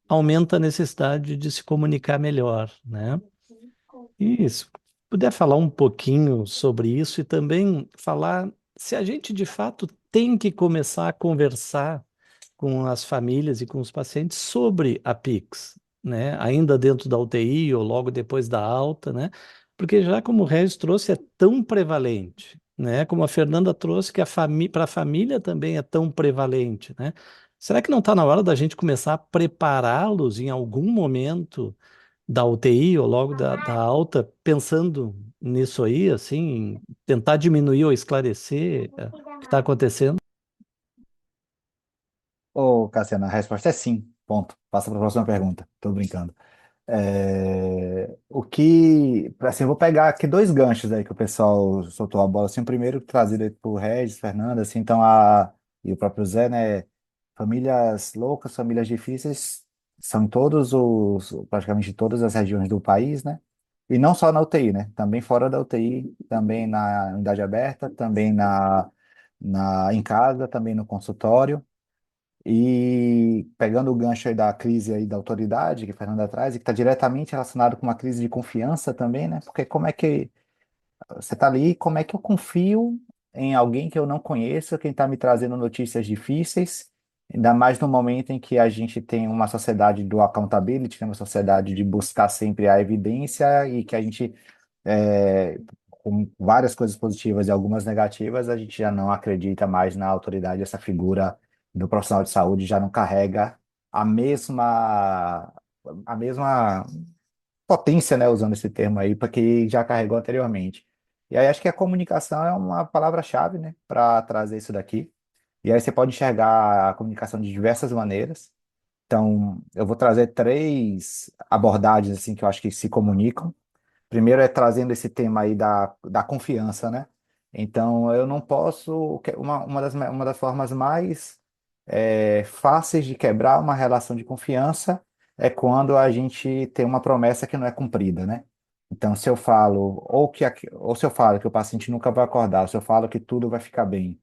aumenta a necessidade de se comunicar melhor, né? E se puder falar um pouquinho sobre isso e também falar se a gente de fato tem que começar a conversar com as famílias e com os pacientes sobre a PIX, né? Ainda dentro da UTI ou logo depois da alta, né? Porque já como o Regis trouxe, é tão prevalente, né? Como a Fernanda trouxe, que para a família também é tão prevalente, né? Será que não está na hora da gente começar a prepará-los em algum momento da UTI ou logo da alta, pensando nisso aí, assim, tentar diminuir ou esclarecer o que está acontecendo? Ô, Cassiano, a resposta é sim. Ponto. Passa para a próxima pergunta. Estou brincando. Assim, eu vou pegar aqui dois ganchos aí que o pessoal soltou a bola. Assim, o primeiro trazido aí por Regis, Fernanda, assim, então e o próprio Zé, né? Famílias loucas, famílias difíceis, são em praticamente todas as regiões do país, né? E não só na UTI, né? Também fora da UTI, também na unidade aberta, também em casa, também no consultório. E pegando o gancho aí da crise aí da autoridade que a Fernanda traz, e que está diretamente relacionado com uma crise de confiança também, né? Porque como é que você está ali, como é que eu confio em alguém que eu não conheço, quem está me trazendo notícias difíceis, ainda mais no momento em que a gente tem uma sociedade do accountability, né? Uma sociedade de buscar sempre a evidência e que a gente, com várias coisas positivas e algumas negativas, a gente já não acredita mais na autoridade, essa figura do profissional de saúde já não carrega a mesma, a mesma potência, né, usando esse termo aí, porque já carregou anteriormente. E aí acho que a comunicação é uma palavra-chave, né, para trazer isso daqui. E aí você pode enxergar a comunicação de diversas maneiras. Então, eu vou trazer três abordagens assim que eu acho que se comunicam. Primeiro é trazendo esse tema aí da confiança, né? Então, eu não posso. Uma das formas mais fáceis de quebrar uma relação de confiança é quando a gente tem uma promessa que não é cumprida, né? Então, se eu falo, ou se eu falo que o paciente nunca vai acordar, ou se eu falo que tudo vai ficar bem,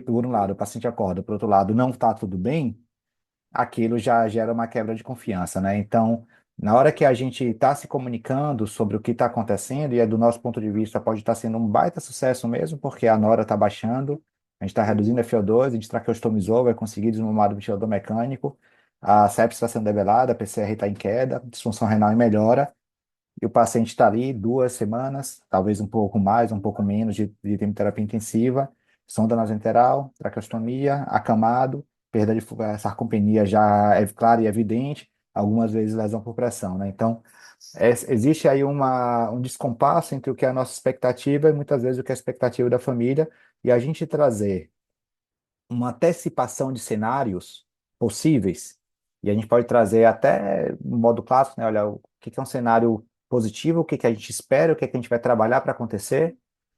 por um lado o paciente acorda, por outro lado não está tudo bem, aquilo já gera uma quebra de confiança, né? Então, na hora que a gente está se comunicando sobre o que está acontecendo, e do nosso ponto de vista pode estar sendo um baita sucesso mesmo, porque a nora está baixando, a gente está reduzindo a FO2, a gente traqueostomizou, vai conseguir desmamar do ventilador mecânico, a sepsis está sendo debelada, a PCR está em queda, disfunção renal em melhora, e o paciente está ali 2 semanas, talvez um pouco mais, um pouco menos de quimioterapia intensiva, sonda nasoenteral, traqueostomia, acamado, perda de sarcopenia já é clara e evidente, algumas vezes lesão por pressão, né? Então, existe aí um descompasso entre o que é a nossa expectativa e muitas vezes o que é a expectativa da família, e a gente trazer uma antecipação de cenários possíveis, e a gente pode trazer até no modo clássico, né? Olha, o que que é um cenário positivo, o que que a gente espera, o que que a gente vai trabalhar para acontecer,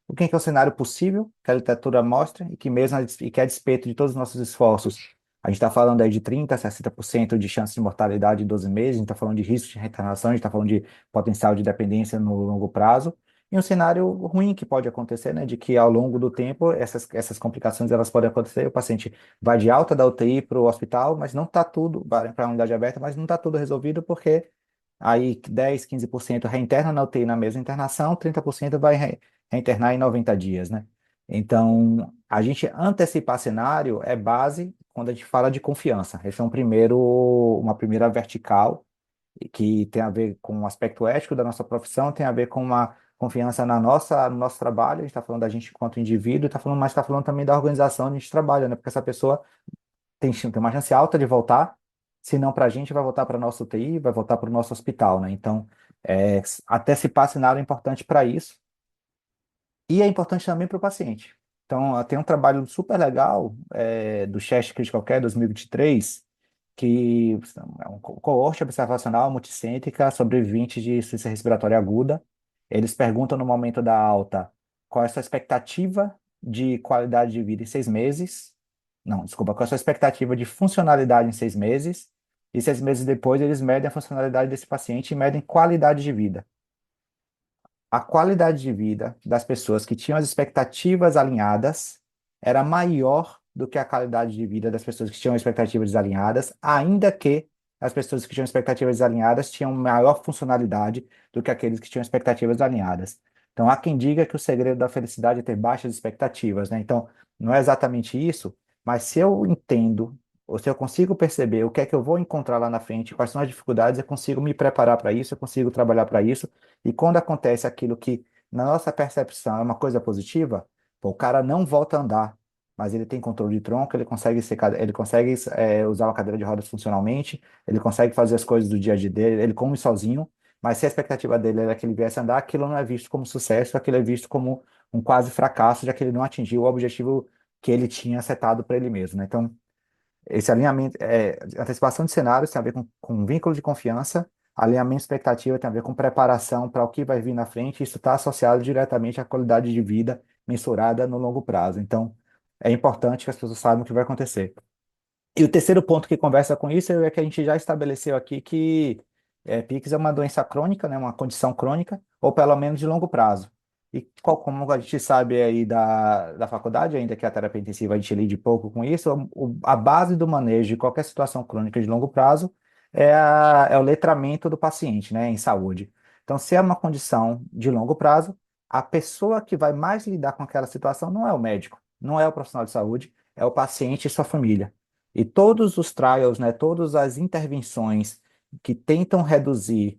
o que que é um cenário possível, que a literatura mostra, e que a despeito de todos os nossos esforços, a gente está falando aí de 30% a 60% de chance de mortalidade em 12 meses, a gente está falando de risco de reinternação, a gente está falando de potencial de dependência no longo prazo, e um cenário ruim que pode acontecer, né, de que ao longo do tempo essas complicações elas podem acontecer, o paciente vai de alta da UTI para o hospital, mas não está tudo, vai para a unidade aberta, mas não está tudo resolvido porque aí 10, 15% reinterna na UTI na mesma internação, 30% vai reinternar em 90 dias, né? Então, a gente antecipar cenário é base quando a gente fala de confiança. Esse é uma primeira vertical que tem a ver com o aspecto ético da nossa profissão, tem a ver com uma confiança no nosso trabalho. A gente está falando da gente enquanto indivíduo, mas está falando também da organização onde a gente trabalha, né? Porque essa pessoa tem uma chance alta de voltar, se não para a gente, vai voltar para nosso UTI, vai voltar para o nosso hospital, né? Então, antecipar cenário é importante para isso. E é importante também para o paciente. Então, tem um trabalho super legal do CHEST Critical Care 2023, que é um coorte observacional multicêntrica sobre 20 de insuficiência respiratória aguda. Eles perguntam no momento da alta qual é a sua expectativa de qualidade de vida em 6 meses. Não, desculpa, qual é a sua expectativa de funcionalidade em 6 meses. E 6 meses depois, eles medem a funcionalidade desse paciente e medem qualidade de vida. A qualidade de vida das pessoas que tinham as expectativas alinhadas era maior do que a qualidade de vida das pessoas que tinham expectativas desalinhadas, ainda que as pessoas que tinham expectativas desalinhadas tinham maior funcionalidade do que aqueles que tinham expectativas alinhadas. Então, há quem diga que o segredo da felicidade é ter baixas expectativas, né? Então, não é exatamente isso, mas se eu entendo, ou se eu consigo perceber o que é que eu vou encontrar lá na frente, quais são as dificuldades, eu consigo me preparar para isso, eu consigo trabalhar para isso, e quando acontece aquilo que, na nossa percepção, é uma coisa positiva, pô, o cara não volta a andar, mas ele tem controle de tronco, ele consegue usar uma cadeira de rodas funcionalmente, ele consegue fazer as coisas do dia a dia dele, ele come sozinho, mas se a expectativa dele era que ele viesse andar, aquilo não é visto como sucesso, aquilo é visto como um quase fracasso, já que ele não atingiu o objetivo que ele tinha setado para ele mesmo, né? Então, esse alinhamento, antecipação de cenários tem a ver com vínculo de confiança, alinhamento de expectativa tem a ver com preparação para o que vai vir na frente, isso está associado diretamente à qualidade de vida mensurada no longo prazo. Então, é importante que as pessoas saibam o que vai acontecer. E o terceiro ponto que conversa com isso é que a gente já estabeleceu aqui que PIX é uma doença crônica, né, uma condição crônica, ou pelo menos de longo prazo. E como a gente sabe aí da faculdade, ainda que a terapia intensiva a gente lide pouco com isso, a base do manejo de qualquer situação crônica de longo prazo é o letramento do paciente, né, em saúde. Então, se é uma condição de longo prazo, a pessoa que vai mais lidar com aquela situação não é o médico, não é o profissional de saúde, é o paciente e sua família. E todos os trials, né, todas as intervenções que tentam reduzir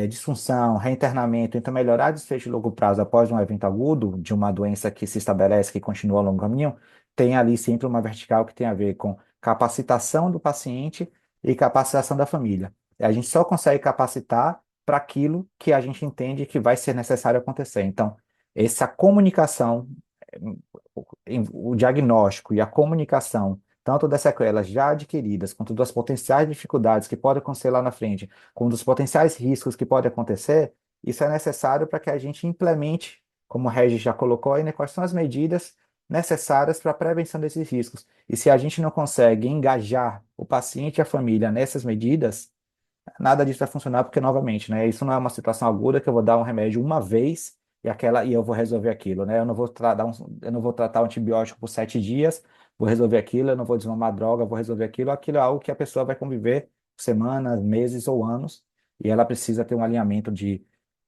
disfunção, reinternamento, então melhorar desfecho de longo prazo após um evento agudo de uma doença que se estabelece, que continua ao longo caminho, tem ali sempre uma vertical que tem a ver com capacitação do paciente e capacitação da família. E a gente só consegue capacitar para aquilo que a gente entende que vai ser necessário acontecer. Então, essa comunicação, o diagnóstico e a comunicação tanto das sequelas já adquiridas, quanto das potenciais dificuldades que podem acontecer lá na frente, como dos potenciais riscos que podem acontecer, isso é necessário para que a gente implemente, como o Regis já colocou aí, né, quais são as medidas necessárias para a prevenção desses riscos. E se a gente não consegue engajar o paciente e a família nessas medidas, nada disso vai funcionar, porque, novamente, né, isso não é uma situação aguda que eu vou dar um remédio uma vez e eu vou resolver aquilo, né? Eu não vou tratar o antibiótico por 7 dias, vou resolver aquilo, eu não vou desmamar droga, vou resolver aquilo. Aquilo é algo que a pessoa vai conviver semanas, meses ou anos, e ela precisa ter um alinhamento de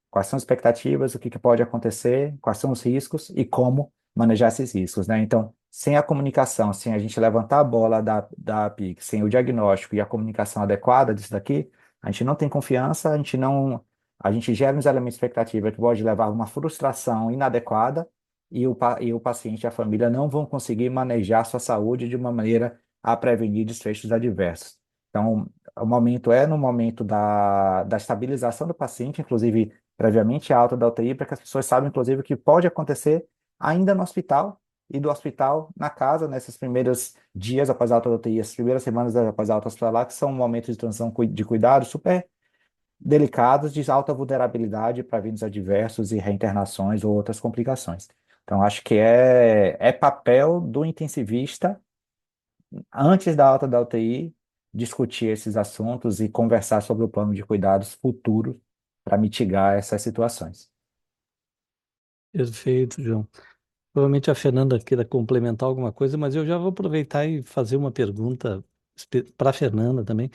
quais são as expectativas, o que que pode acontecer, quais são os riscos e como manejar esses riscos, né? Então, sem a comunicação, sem a gente levantar a bola da PIC, sem o diagnóstico e a comunicação adequada disso daqui, a gente não tem confiança, a gente gera uns elementos de expectativa que pode levar a uma frustração inadequada e o paciente e a família não vão conseguir manejar sua saúde de uma maneira a prevenir desfechos adversos. Então, o momento é no momento da estabilização do paciente, inclusive previamente a alta da UTI, para que as pessoas saibam, inclusive, o que pode acontecer ainda no hospital e do hospital na casa, nesses primeiros dias após a alta da UTI, as primeiras semanas após a alta hospitalar, que são momentos de transição de cuidado super delicados, de alta vulnerabilidade para eventos adversos e reinternações ou outras complicações. Então, acho que é papel do intensivista, antes da alta da UTI, discutir esses assuntos e conversar sobre o plano de cuidados futuro para mitigar essas situações. Perfeito, João. Provavelmente a Fernanda queira complementar alguma coisa, mas eu já vou aproveitar e fazer uma pergunta para a Fernanda também,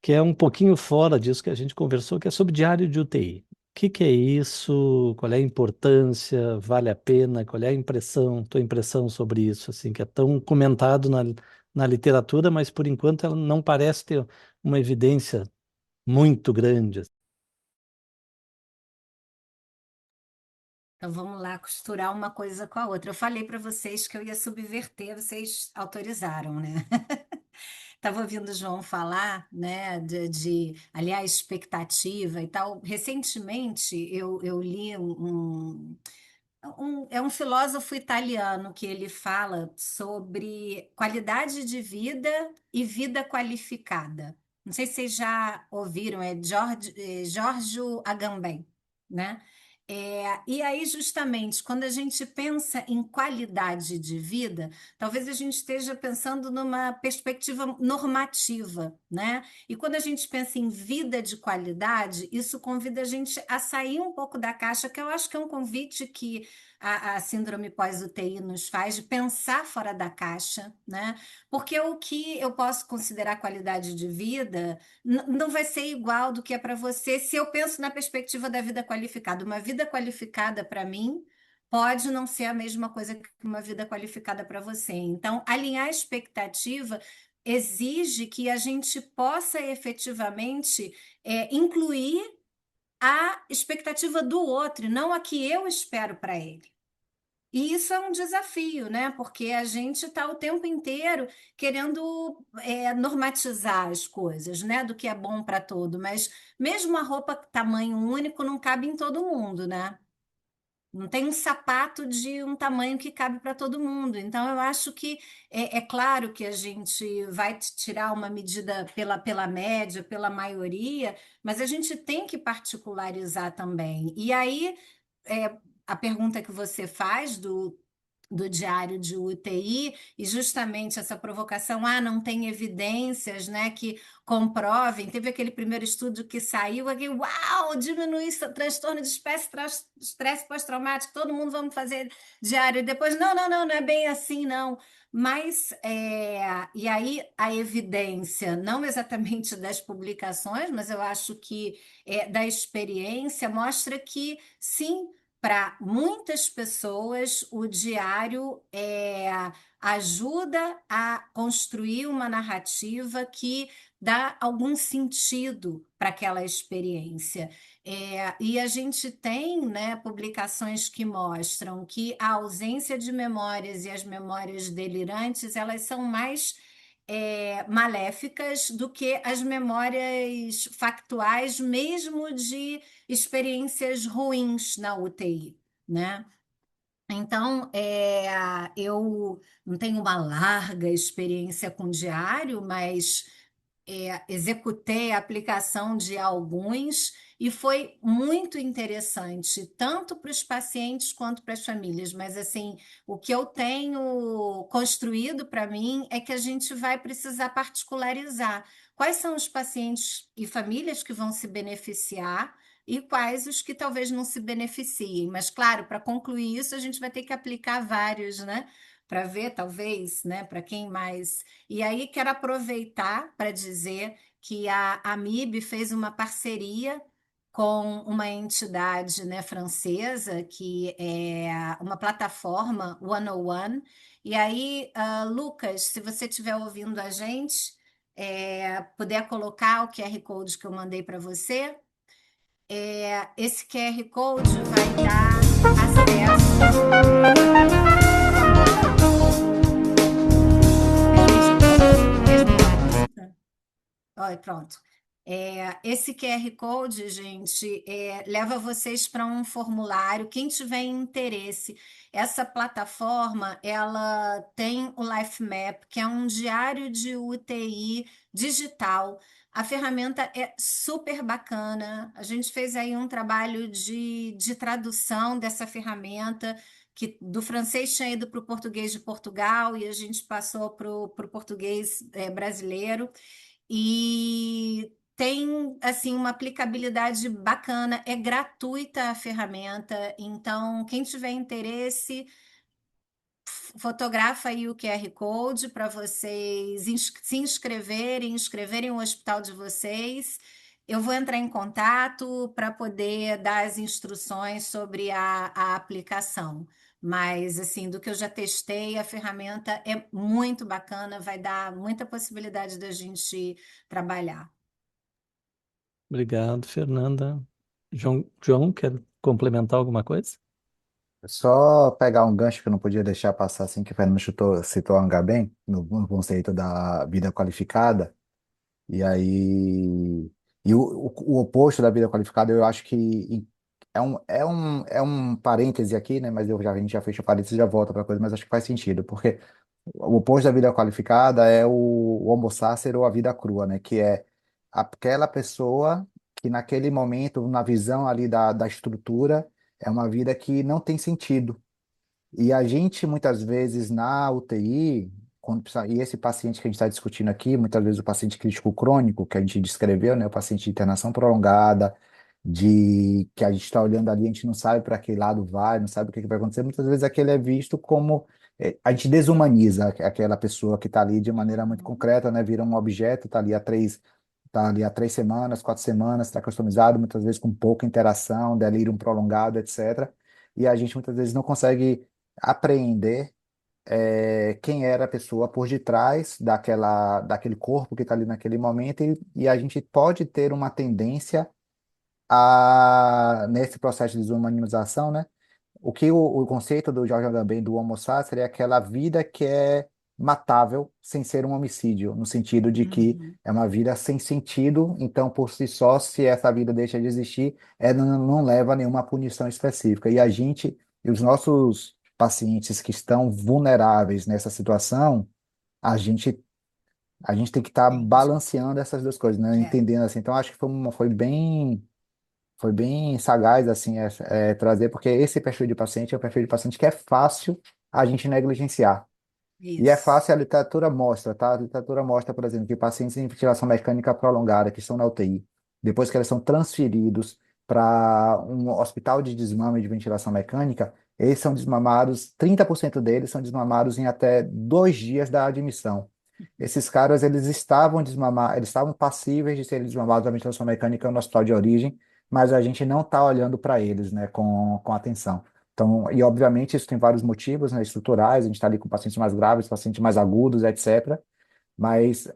que é um pouquinho fora disso que a gente conversou, que é sobre diário de UTI. que é isso? Qual é a importância? Vale a pena? Qual é a impressão, tua impressão sobre isso, assim, que é tão comentado na literatura, mas por enquanto ela não parece ter uma evidência muito grande. Então vamos lá costurar uma coisa com a outra. Eu falei para vocês que eu ia subverter, vocês autorizaram, né? Estava ouvindo o João falar, né, aliás, expectativa e tal. Recentemente eu li é um filósofo italiano que ele fala sobre qualidade de vida e vida qualificada. Não sei se vocês já ouviram, é Giorgio Agamben, né? E aí, justamente, quando a gente pensa em qualidade de vida, talvez a gente esteja pensando numa perspectiva normativa, né? E quando a gente pensa em vida de qualidade, isso convida a gente a sair um pouco da caixa, que eu acho que é um convite que a síndrome pós-UTI nos faz de pensar fora da caixa, né? Porque o que eu posso considerar qualidade de vida não vai ser igual do que é para você se eu penso na perspectiva da vida qualificada. Uma vida qualificada para mim pode não ser a mesma coisa que uma vida qualificada para você. Então, alinhar a expectativa exige que a gente possa efetivamente incluir a expectativa do outro, e não a que eu espero para ele. E isso é um desafio, né? Porque a gente está o tempo inteiro querendo normatizar as coisas, né? Do que é bom para todo, mas mesmo a roupa tamanho único não cabe em todo mundo, né? Não tem um sapato de um tamanho que cabe para todo mundo. Então, eu acho que é claro que a gente vai tirar uma medida pela média, pela maioria, mas a gente tem que particularizar também. E aí, é, a pergunta que você faz do diário de UTI, e justamente essa provocação, não tem evidências, né, que comprovem. Teve aquele primeiro estudo que saiu, aqui, uau, diminui transtorno de estresse pós-traumático, todo mundo vamos fazer diário, e depois, não é bem assim, não. Mas, e aí a evidência, não exatamente das publicações, mas eu acho que da experiência, mostra que, sim, para muitas pessoas, o diário ajuda a construir uma narrativa que dá algum sentido para aquela experiência. E a gente tem, né, publicações que mostram que a ausência de memórias e as memórias delirantes, elas são mais maléficas do que as memórias factuais, mesmo de experiências ruins na UTI, né? Então, eu não tenho uma larga experiência com diário, mas executei a aplicação de alguns e foi muito interessante, tanto para os pacientes quanto para as famílias. Mas, assim, o que eu tenho construído para mim é que a gente vai precisar particularizar quais são os pacientes e famílias que vão se beneficiar e quais os que talvez não se beneficiem. Mas, claro, para concluir isso, a gente vai ter que aplicar vários, né? Para ver, talvez, né, para quem mais. E aí quero aproveitar para dizer que a AMIB fez uma parceria com uma entidade, né, francesa, que é uma plataforma One-on-One. E aí, Lucas, se você estiver ouvindo a gente, puder colocar o QR Code que eu mandei para você, esse QR Code vai dar acesso. Olha, pronto. Esse QR Code, gente, leva vocês para um formulário. Quem tiver interesse, essa plataforma, ela tem o Life Map, que é um diário de UTI digital. A ferramenta é super bacana. A gente fez aí um trabalho de tradução dessa ferramenta, que do francês tinha ido para o português de Portugal e a gente passou para o português brasileiro. E tem assim uma aplicabilidade bacana, é gratuita a ferramenta, então quem tiver interesse, fotografa aí o QR Code para vocês se inscreverem o hospital de vocês Eu vou entrar em contato para poder dar as instruções sobre a aplicação. Mas, assim, do que eu já testei, a ferramenta é muito bacana, vai dar muita possibilidade da gente trabalhar. Obrigado, Fernanda. João, quer complementar alguma coisa? Só pegar um gancho que eu não podia deixar passar assim, que o Fernando citou a Angabem, no conceito da vida qualificada. E aí, o oposto da vida qualificada, eu acho que é um parêntese aqui, né? Mas a gente já fecha o parêntese e já volta para coisa, mas acho que faz sentido, porque o oposto da vida qualificada é o homo sacer ou a vida crua, né? Que é aquela pessoa que naquele momento, na visão ali da estrutura, é uma vida que não tem sentido. E a gente, muitas vezes, na UTI, e esse paciente que a gente está discutindo aqui, muitas vezes o paciente crítico crônico, que a gente descreveu, né, o paciente de internação prolongada, de que a gente está olhando ali, a gente não sabe para que lado vai, não sabe o que que vai acontecer, muitas vezes aquele é visto como. A gente desumaniza aquela pessoa que está ali de maneira muito concreta, né, vira um objeto, está ali há 3 semanas, 4 semanas, está customizado, muitas vezes com pouca interação, delírio prolongado, etc. E a gente muitas vezes não consegue apreender quem era a pessoa por detrás daquele corpo que está ali naquele momento, e a gente pode ter uma tendência nesse processo de desumanização, né? O conceito do George Agamben do Homo sacer é aquela vida que é matável sem ser um homicídio, no sentido de que Uhum. é uma vida sem sentido, então por si só, se essa vida deixa de existir, ela não leva a nenhuma punição específica. E a gente, e os nossos pacientes que estão vulneráveis nessa situação, a gente a gente tem que estar Entendi. balanceando essas duas coisas, né? É, Entendendo assim. Então acho que foi bem sagaz assim trazer, porque esse perfil de paciente é um perfil de paciente que é fácil a gente negligenciar. E é isso. fácil, a literatura mostra, tá? A literatura mostra, por exemplo, que pacientes em ventilação mecânica prolongada, que estão na UTI, depois que eles são transferidos para um hospital de desmame de ventilação mecânica, eles são desmamados, 30% deles são desmamados em até 2 dias da admissão. Esses caras, eles estavam passíveis de serem desmamados da ventilação mecânica no hospital de origem, mas a gente não está olhando para eles, né, com atenção. Então, e obviamente isso tem vários motivos, né, estruturais, a gente está ali com pacientes mais graves, pacientes mais agudos, etc. Mas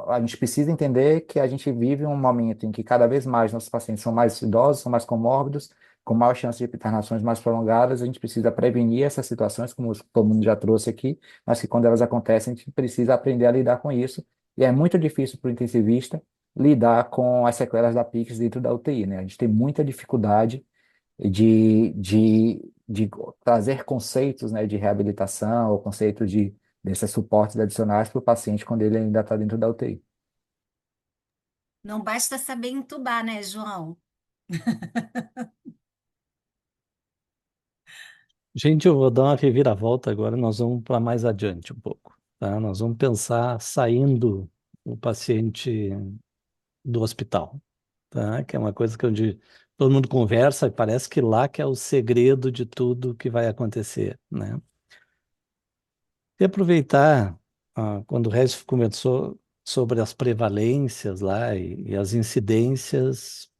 a gente precisa entender que a gente vive um momento em que cada vez mais nossos pacientes são mais idosos, são mais comórbidos, com maior chance de internações mais prolongadas, a gente precisa prevenir essas situações, como todo mundo já trouxe aqui, mas que quando elas acontecem, a gente precisa aprender a lidar com isso. E é muito difícil para o intensivista lidar com as sequelas da PICS dentro da UTI, né? A gente tem muita dificuldade de trazer conceitos, né, de reabilitação ou conceitos desses suportes adicionais para o paciente quando ele ainda está dentro da UTI. Não basta saber entubar, né, João? Gente, eu vou dar uma reviravolta agora, nós vamos para mais adiante um pouco, tá? Nós vamos pensar saindo o paciente do hospital, tá? Que é uma coisa que onde todo mundo conversa e parece que lá que é o segredo de tudo que vai acontecer, né? E aproveitar, quando o Regis começou sobre as prevalências lá e as incidências,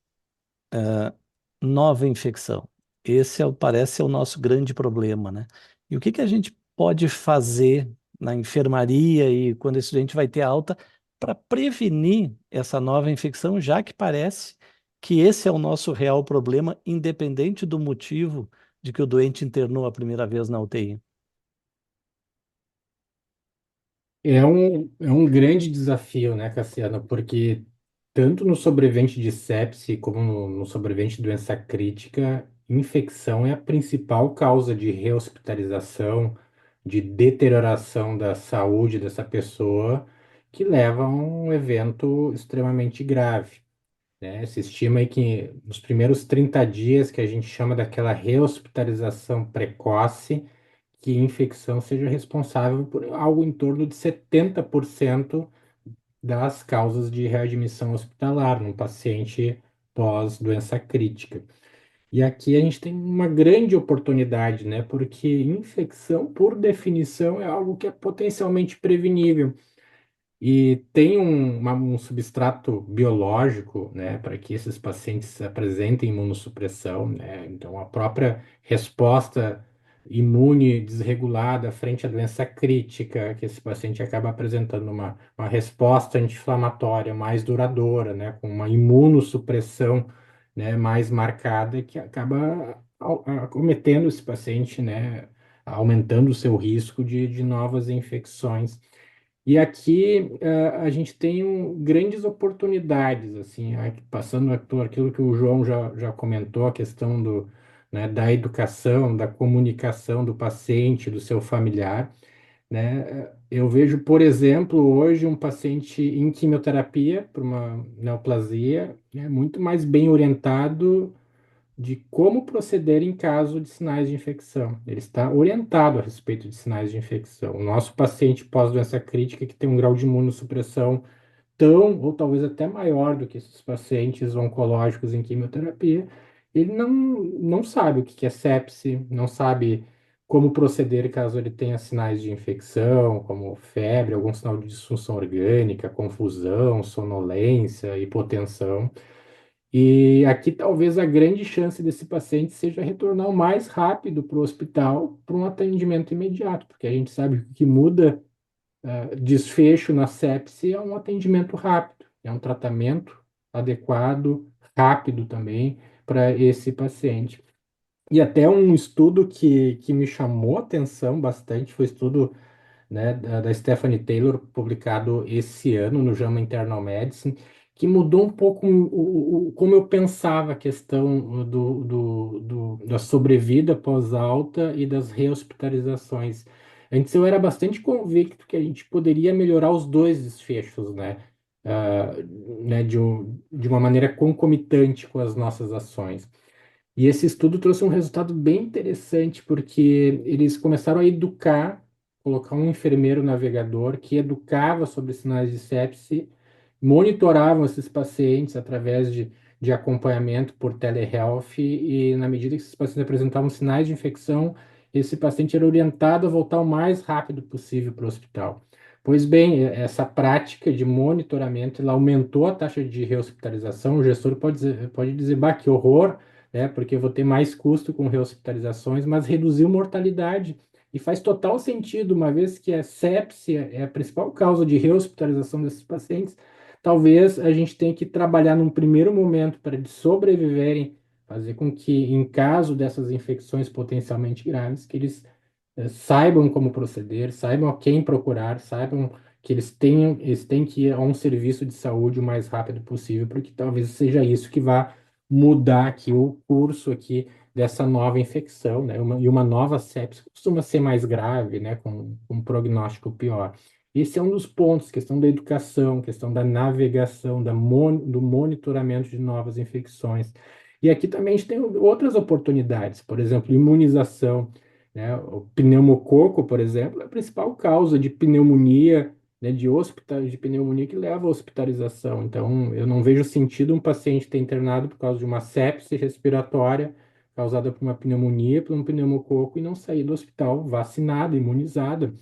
nova infecção. Esse parece ser o nosso grande problema, né? E o que que a gente pode fazer na enfermaria e quando esse doente vai ter alta para prevenir essa nova infecção, já que parece que esse é o nosso real problema, independente do motivo de que o doente internou a primeira vez na UTI. É um grande desafio, né, Cassiano? Porque tanto no sobrevivente de sepse como no sobrevivente de doença crítica, infecção é a principal causa de rehospitalização, de deterioração da saúde dessa pessoa, que leva a um evento extremamente grave, né? Se estima aí que nos primeiros 30 dias, que a gente chama daquela rehospitalização precoce, que a infecção seja responsável por algo em torno de 70% das causas de readmissão hospitalar num paciente pós-doença crítica. E aqui a gente tem uma grande oportunidade, né? Porque infecção, por definição, é algo que é potencialmente prevenível. E tem um substrato biológico, né, para que esses pacientes apresentem imunossupressão, né? Então, a própria resposta imune desregulada frente à doença crítica, que esse paciente acaba apresentando uma resposta anti-inflamatória mais duradoura, né, com uma imunossupressão, né, mais marcada, que acaba acometendo esse paciente, né, aumentando o seu risco de novas infecções. E aqui a gente tem grandes oportunidades, assim, passando por aquilo que o João já comentou, a questão né, da educação, da comunicação do paciente, do seu familiar, né? Eu vejo, por exemplo, hoje um paciente em quimioterapia por uma neoplasia, né, muito mais bem orientado de como proceder em caso de sinais de infecção. Ele está orientado a respeito de sinais de infecção. O nosso paciente pós-doença crítica, que tem um grau de imunossupressão tão, ou talvez até maior do que esses pacientes oncológicos em quimioterapia, ele não sabe o que é sepse, não sabe como proceder caso ele tenha sinais de infecção, como febre, algum sinal de disfunção orgânica, confusão, sonolência, hipotensão. E aqui talvez a grande chance desse paciente seja retornar o mais rápido para o hospital para um atendimento imediato, porque a gente sabe que o que muda desfecho na sepse é um atendimento rápido, é um tratamento adequado, rápido também para esse paciente. E até um estudo que me chamou a atenção bastante foi o estudo, né, da Stephanie Taylor, publicado esse ano no JAMA Internal Medicine, que mudou um pouco como eu pensava a questão da sobrevida pós-alta e das rehospitalizações. Antes eu era bastante convicto que a gente poderia melhorar os dois desfechos, né? Ah, né, de uma maneira concomitante com as nossas ações. E esse estudo trouxe um resultado bem interessante, porque eles começaram a educar, colocar um enfermeiro navegador que educava sobre sinais de sepse, monitoravam esses pacientes através de acompanhamento por telehealth, e na medida que esses pacientes apresentavam sinais de infecção, esse paciente era orientado a voltar o mais rápido possível para o hospital. Pois bem, essa prática de monitoramento, ela aumentou a taxa de rehospitalização. O gestor pode dizer, bah, que horror, né? Porque eu vou ter mais custo com rehospitalizações, mas reduziu mortalidade. E faz total sentido, uma vez que a sepsia é a principal causa de rehospitalização desses pacientes, talvez a gente tenha que trabalhar num primeiro momento para eles sobreviverem, fazer com que, em caso dessas infecções potencialmente graves, que eles saibam como proceder, saibam a quem procurar, saibam que eles têm que ir a um serviço de saúde o mais rápido possível, porque talvez seja isso que vá mudar aqui o curso aqui dessa nova infecção, né? E uma nova sepsis costuma ser mais grave, né? Com um prognóstico pior. Esse é um dos pontos, questão da educação, questão da navegação, do monitoramento de novas infecções. E aqui também a gente tem outras oportunidades, por exemplo, imunização, né? O pneumococo, por exemplo, é a principal causa de pneumonia, né, de pneumonia que leva à hospitalização. Então, eu não vejo sentido um paciente ter internado por causa de uma sepse respiratória causada por uma pneumonia, por um pneumococo, e não sair do hospital vacinado, imunizado,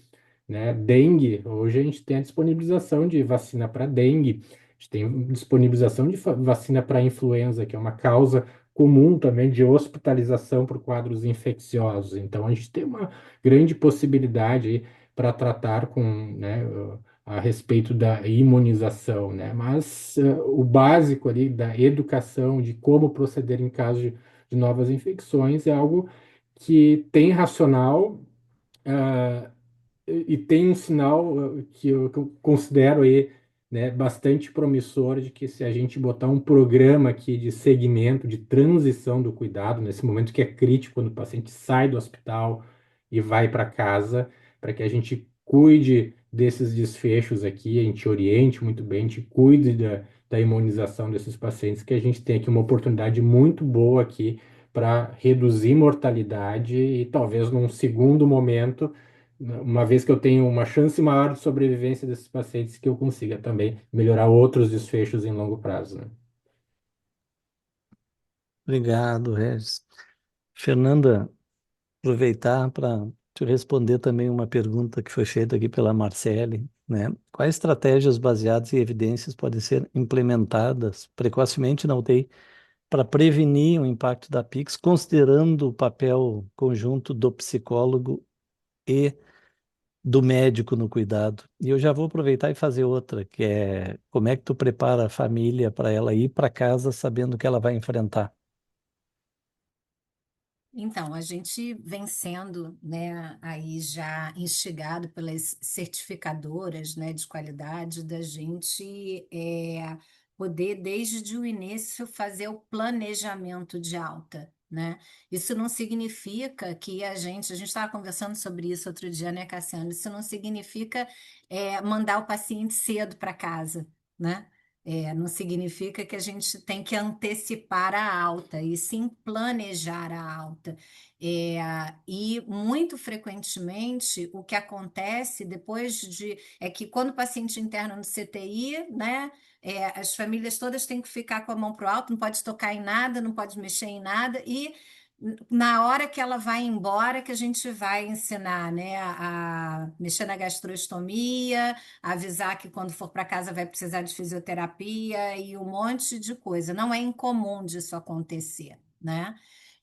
né? Dengue, hoje a gente tem a disponibilização de vacina para dengue, a gente tem disponibilização de vacina para influenza, que é uma causa comum também de hospitalização por quadros infecciosos. Então, a gente tem uma grande possibilidade para tratar com, né, a respeito da imunização, né? Mas o básico ali da educação, de como proceder em caso de novas infecções, é algo que tem racional, ah, e tem um sinal que eu considero aí, né, bastante promissor de que se a gente botar um programa aqui de segmento, de transição do cuidado, nesse momento que é crítico, quando o paciente sai do hospital e vai para casa, para que a gente cuide desses desfechos aqui, a gente oriente muito bem, a gente cuide da imunização desses pacientes, que a gente tem aqui uma oportunidade muito boa aqui para reduzir mortalidade e talvez num segundo momento, uma vez que eu tenho uma chance maior de sobrevivência desses pacientes, que eu consiga também melhorar outros desfechos em longo prazo, né? Obrigado, Regis. Fernanda, aproveitar para te responder também uma pergunta que foi feita aqui pela Marcele, né? Quais estratégias baseadas em evidências podem ser implementadas precocemente na UTI para prevenir o impacto da PIX, considerando o papel conjunto do psicólogo e do médico no cuidado? E eu já vou aproveitar e fazer outra, que é como é que tu prepara a família para ela ir para casa sabendo que ela vai enfrentar? Então, a gente vem sendo, né, aí já instigado pelas certificadoras, né, de qualidade, da gente poder, desde o início, fazer o planejamento de alta, né? Isso não significa que a gente estava conversando sobre isso outro dia, né, Cassiano? Isso não significa mandar o paciente cedo para casa, né? Não significa que a gente tem que antecipar a alta, e sim planejar a alta. É, e muito frequentemente o que acontece depois é que quando o paciente interna no CTI, né, as famílias todas têm que ficar com a mão para o alto, não pode tocar em nada, não pode mexer em nada, e na hora que ela vai embora, que a gente vai ensinar, né, a mexer na gastrostomia, avisar que quando for para casa vai precisar de fisioterapia e um monte de coisa. Não é incomum disso acontecer, né?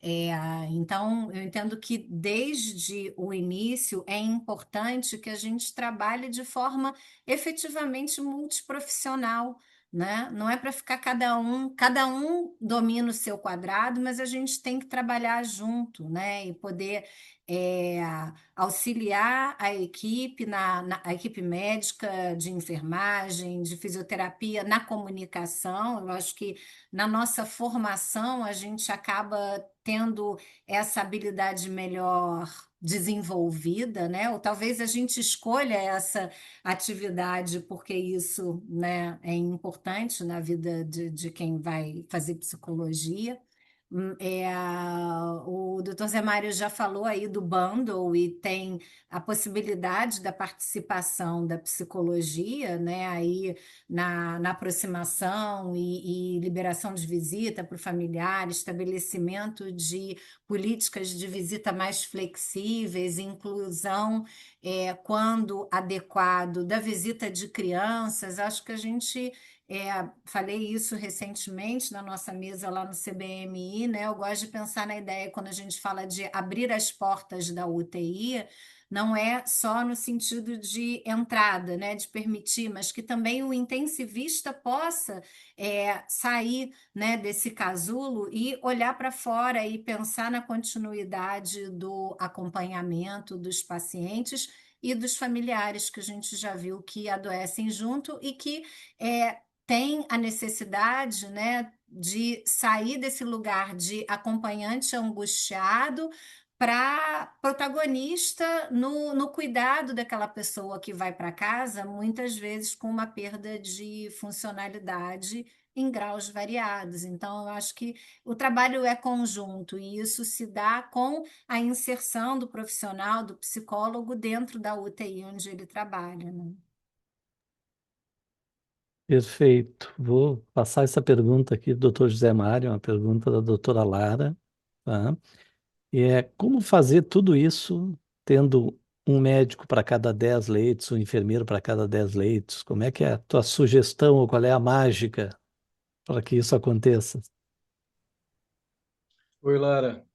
É, então, eu entendo que desde o início é importante que a gente trabalhe de forma efetivamente multiprofissional, né? Não é para ficar cada um domina o seu quadrado, mas a gente tem que trabalhar junto, né? E poder é, auxiliar a equipe, a equipe médica, de enfermagem, de fisioterapia, na comunicação. Eu acho que na nossa formação a gente acaba tendo essa habilidade melhor desenvolvida, né? Ou talvez a gente escolha essa atividade porque isso, né, é importante na vida de quem vai fazer psicologia. O doutor Zé Mário já falou aí do bundle e tem a possibilidade da participação da psicologia, né, aí na aproximação e liberação de visita para o familiar, estabelecimento de políticas de visita mais flexíveis, inclusão, quando adequado, da visita de crianças. Acho que a gente falei isso recentemente na nossa mesa lá no CBMI, né? Eu gosto de pensar na ideia, quando a gente fala de abrir as portas da UTI, não é só no sentido de entrada, né? De permitir, mas que também o intensivista possa sair, né, desse casulo e olhar para fora e pensar na continuidade do acompanhamento dos pacientes e dos familiares que a gente já viu que adoecem junto e que é, tem a necessidade, né, de sair desse lugar de acompanhante angustiado para protagonista no cuidado daquela pessoa que vai para casa, muitas vezes com uma perda de funcionalidade em graus variados. Então, eu acho que o trabalho é conjunto e isso se dá com a inserção do profissional, do psicólogo dentro da UTI onde ele trabalha, né? Perfeito. Vou passar essa pergunta aqui do Dr. José Mário, uma pergunta da doutora Lara, tá? E é como fazer tudo isso tendo um médico para cada 10 leitos, um enfermeiro para cada 10 leitos? Como é que é a tua sugestão ou qual é a mágica para que isso aconteça? Oi, Lara.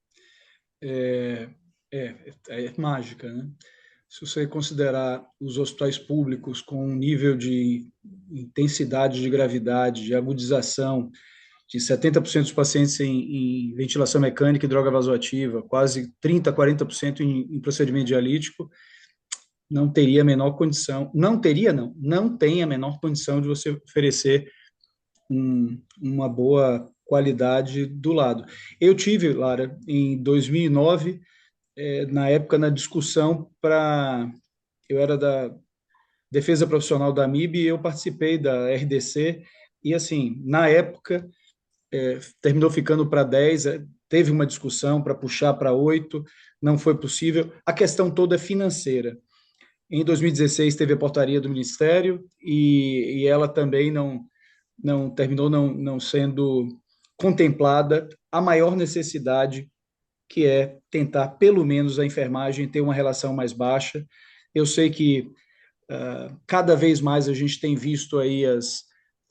É, é mágica, né? Se você considerar os hospitais públicos com um nível de intensidade de gravidade, de agudização, de 70% dos pacientes em ventilação mecânica e droga vasoativa, quase 30, 40% em procedimento dialítico, não teria a menor condição, não tem a menor condição de você oferecer uma boa qualidade do lado. Eu tive, Lara, em 2009, na época, na discussão eu era da defesa profissional da MIB e eu participei da RDC, e assim, na época, terminou ficando para 10, teve uma discussão para puxar para 8, não foi possível. A questão toda é financeira. Em 2016 teve a portaria do Ministério e ela também não terminou não sendo contemplada a maior necessidade, que é tentar pelo menos a enfermagem ter uma relação mais baixa. Eu sei que Cada vez mais a gente tem visto aí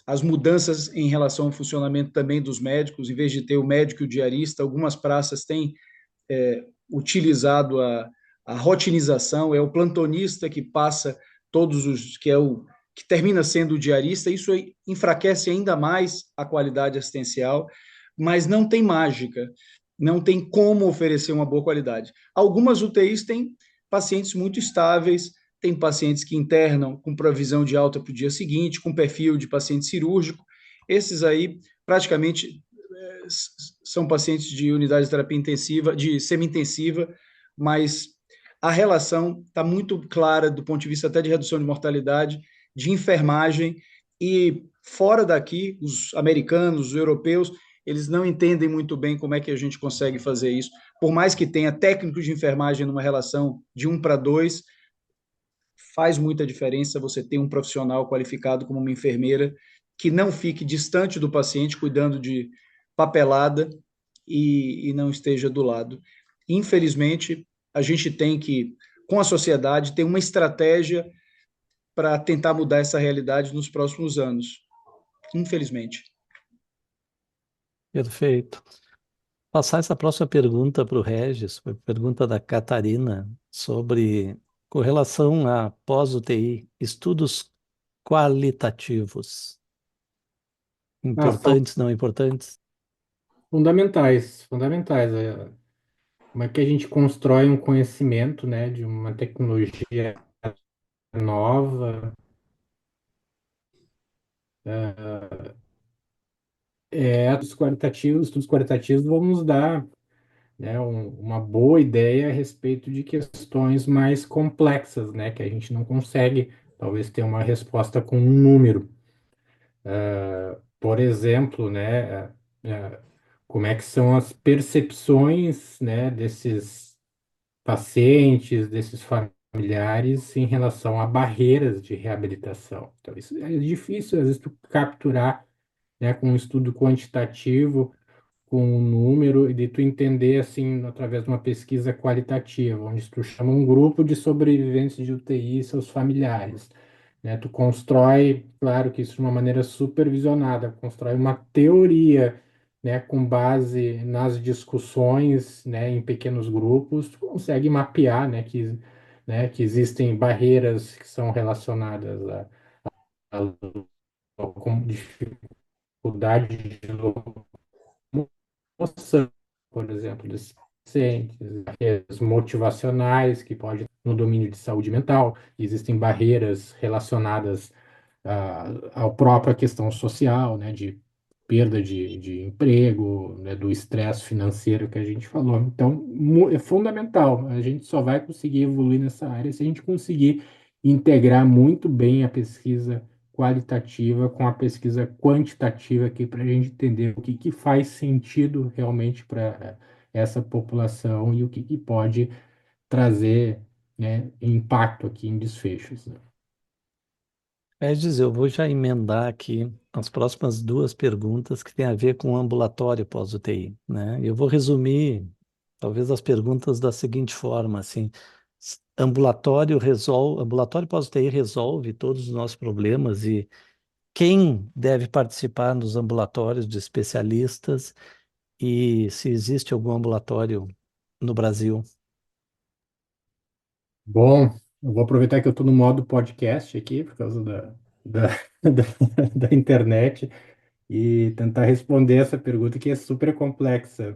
as mudanças em relação ao funcionamento também dos médicos, em vez de ter o médico e o diarista, algumas praças têm utilizado a rotinização, é o plantonista que passa todos os, que termina sendo o diarista, isso enfraquece ainda mais a qualidade assistencial, mas não tem mágica, não tem como oferecer uma boa qualidade. Algumas UTIs têm pacientes muito estáveis, tem pacientes que internam com previsão de alta para o dia seguinte, com perfil de paciente cirúrgico. Esses aí praticamente são pacientes de unidade de terapia intensiva, de semi-intensiva, mas a relação está muito clara do ponto de vista até de redução de mortalidade, de enfermagem, e fora daqui, os americanos, os europeus, eles não entendem muito bem como é que a gente consegue fazer isso. Por mais que tenha técnicos de enfermagem numa relação de 1:2, faz muita diferença você ter um profissional qualificado como uma enfermeira que não fique distante do paciente cuidando de papelada e não esteja do lado. Infelizmente, a gente tem que, com a sociedade, ter uma estratégia para tentar mudar essa realidade nos próximos anos. Infelizmente. Perfeito. Passar essa próxima pergunta para o Regis, foi pergunta da Catarina, sobre correlação a pós-UTI, estudos qualitativos, São importantes, não importantes? fundamentais, fundamentais. Como é que a gente constrói um conhecimento, né, de uma tecnologia nova? Estudos qualitativos vão nos dar, né, uma boa ideia a respeito de questões mais complexas, né, que a gente não consegue, talvez, ter uma resposta com um número. Por exemplo, né, como é que são as percepções, né, desses pacientes, desses familiares em relação a barreiras de reabilitação. Então, isso é difícil, às vezes, tu capturar, né, com um estudo quantitativo, com um número, e de tu entender, assim, através de uma pesquisa qualitativa, onde tu chama um grupo de sobreviventes de UTI e seus familiares, né? Tu constrói, claro que isso de uma maneira supervisionada, constrói uma teoria, né, com base nas discussões, né, em pequenos grupos, tu consegue mapear, né, que existem barreiras que são relacionadas a dificuldade de locomoção, por exemplo, desses pacientes, barreiras motivacionais que pode no domínio de saúde mental, existem barreiras relacionadas ao própria questão social, né, de perda de emprego, né, do estresse financeiro que a gente falou. Então, é fundamental. A gente só vai conseguir evoluir nessa área se a gente conseguir integrar muito bem a pesquisa qualitativa com a pesquisa quantitativa aqui para a gente entender o que faz sentido realmente para essa população e o que pode trazer, né, impacto aqui em desfechos, né? Regis, eu vou já emendar aqui as próximas duas perguntas que têm a ver com o ambulatório pós-UTI, né? Eu vou resumir, talvez, as perguntas da seguinte forma, assim, ambulatório pós-UTI resolve todos os nossos problemas e quem deve participar nos ambulatórios de especialistas e se existe algum ambulatório no Brasil? Bom, eu vou aproveitar que eu estou no modo podcast aqui, por causa da, da, da internet, e tentar responder essa pergunta que é super complexa.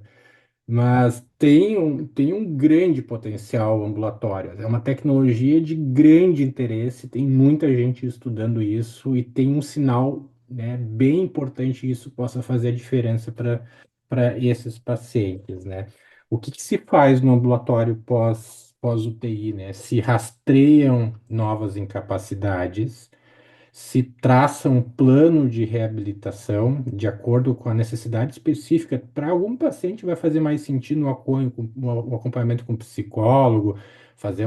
Mas tem um grande potencial ambulatório. É uma tecnologia de grande interesse, tem muita gente estudando isso e tem um sinal, né, bem importante que isso possa fazer a diferença para esses pacientes, né? O que se faz no ambulatório pós-UTI, né? Se rastreiam novas incapacidades, se traça um plano de reabilitação de acordo com a necessidade específica. Para algum paciente vai fazer mais sentido o acompanhamento com psicólogo, fazer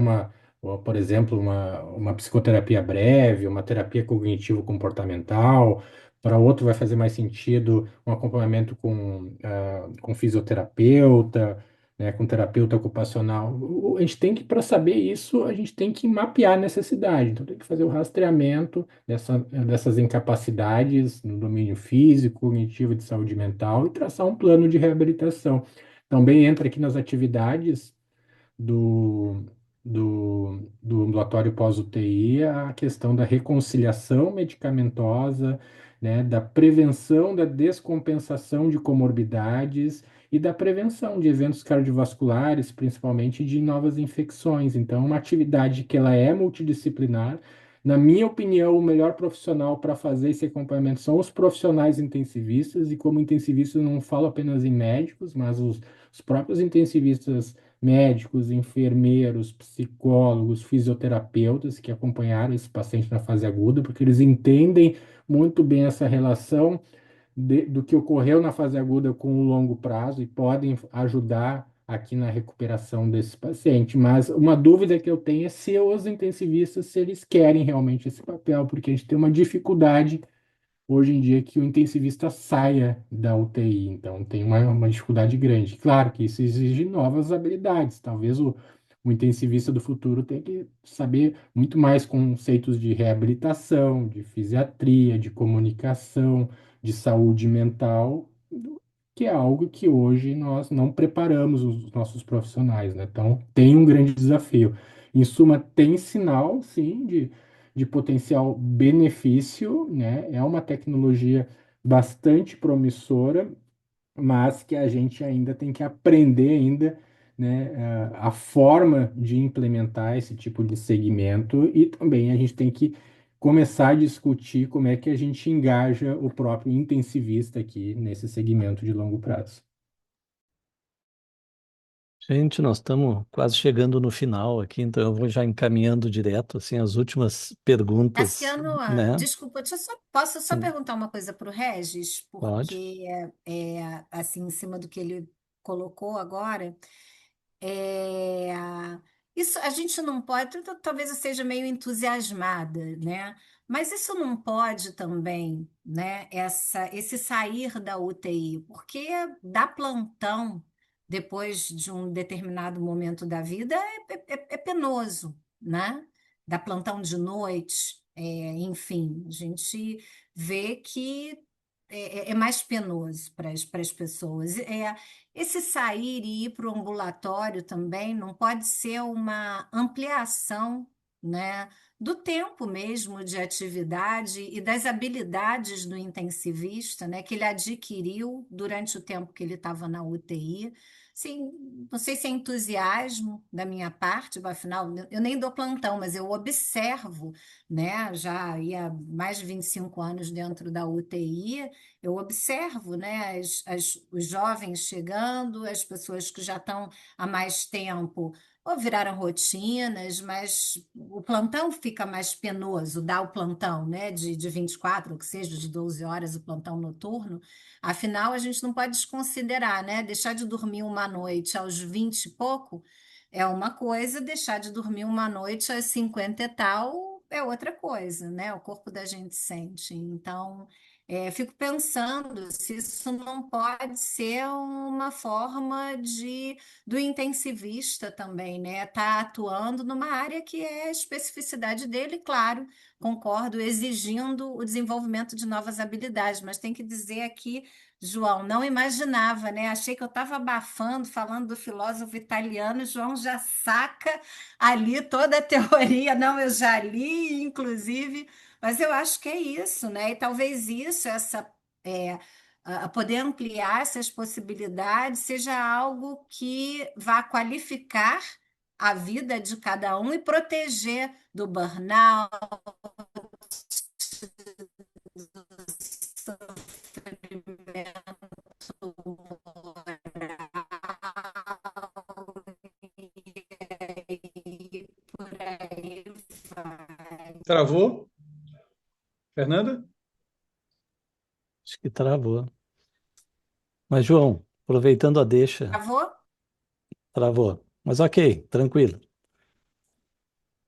por exemplo, uma psicoterapia breve, uma terapia cognitivo-comportamental. Para outro vai fazer mais sentido um acompanhamento com fisioterapeuta, né, com terapeuta ocupacional. A gente tem que, para saber isso, a gente tem que mapear a necessidade. Então, tem que fazer o rastreamento dessas incapacidades no domínio físico, cognitivo, e de saúde mental e traçar um plano de reabilitação. Também entra aqui nas atividades do, do ambulatório pós-UTI a questão da reconciliação medicamentosa, né, da prevenção da descompensação de comorbidades e da prevenção de eventos cardiovasculares, principalmente de novas infecções. Então, é uma atividade que ela é multidisciplinar. Na minha opinião, o melhor profissional para fazer esse acompanhamento são os profissionais intensivistas, e como intensivista eu não falo apenas em médicos, mas os próprios intensivistas médicos, enfermeiros, psicólogos, fisioterapeutas que acompanharam esse paciente na fase aguda, porque eles entendem muito bem essa relação do que ocorreu na fase aguda com o longo prazo e podem ajudar aqui na recuperação desse paciente. Mas uma dúvida que eu tenho é se os intensivistas, se eles querem realmente esse papel, porque a gente tem uma dificuldade hoje em dia que o intensivista saia da UTI. Então, tem uma dificuldade grande. Claro que isso exige novas habilidades. Talvez o intensivista do futuro tenha que saber muito mais conceitos de reabilitação, de fisiatria, de comunicação, de saúde mental, que é algo que hoje nós não preparamos os nossos profissionais, né? Então, tem um grande desafio. Em suma, tem sinal, sim, de potencial benefício, né? É uma tecnologia bastante promissora, mas que a gente ainda tem que aprender ainda, né, a forma de implementar esse tipo de segmento, e também a gente tem que começar a discutir como é que a gente engaja o próprio intensivista aqui nesse segmento de longo prazo. Gente, nós estamos quase chegando no final aqui, então eu vou já encaminhando direto assim as últimas perguntas, Cassiano, né? desculpa, posso só Sim, perguntar uma coisa para o Regis, pode. porque assim, em cima do que ele colocou agora. É, isso a gente não pode, talvez eu seja meio entusiasmada, né? Mas isso não pode também, né? Esse sair da UTI, porque dar plantão depois de um determinado momento da vida é penoso, né? Dar plantão de noite, enfim, a gente vê que é mais penoso para as pessoas. Esse sair e ir para o ambulatório também não pode ser uma ampliação, né, do tempo mesmo de atividade e das habilidades do intensivista, né, que ele adquiriu durante o tempo que ele estava na UTI. Sim, não sei se é entusiasmo da minha parte, afinal, eu nem dou plantão, mas eu observo, né, já há mais de 25 anos dentro da UTI, eu observo, né, os jovens chegando, as pessoas que já estão há mais tempo ou viraram rotinas, mas o plantão fica mais penoso, dá o plantão, né, de 24, ou que seja, de 12 horas, o plantão noturno. Afinal, a gente não pode desconsiderar, né, deixar de dormir uma noite aos 20 e pouco é uma coisa, deixar de dormir uma noite aos 50 e tal é outra coisa, né? O corpo da gente sente. Então, fico pensando se isso não pode ser uma forma do intensivista também, né? Tá atuando numa área que é a especificidade dele, claro, concordo, exigindo o desenvolvimento de novas habilidades, mas tem que dizer aqui, João, não imaginava, né? Achei que eu estava abafando, falando do filósofo italiano, João já saca ali toda a teoria, não, eu já li, inclusive. Mas eu acho que é isso, né? E talvez isso, é, a poder ampliar essas possibilidades, seja algo que vá qualificar a vida de cada um e proteger do burnout, e por aí vai. Travou? Fernanda? Acho que travou. Mas, João, aproveitando a deixa, Travou? travou. Mas ok, tranquilo.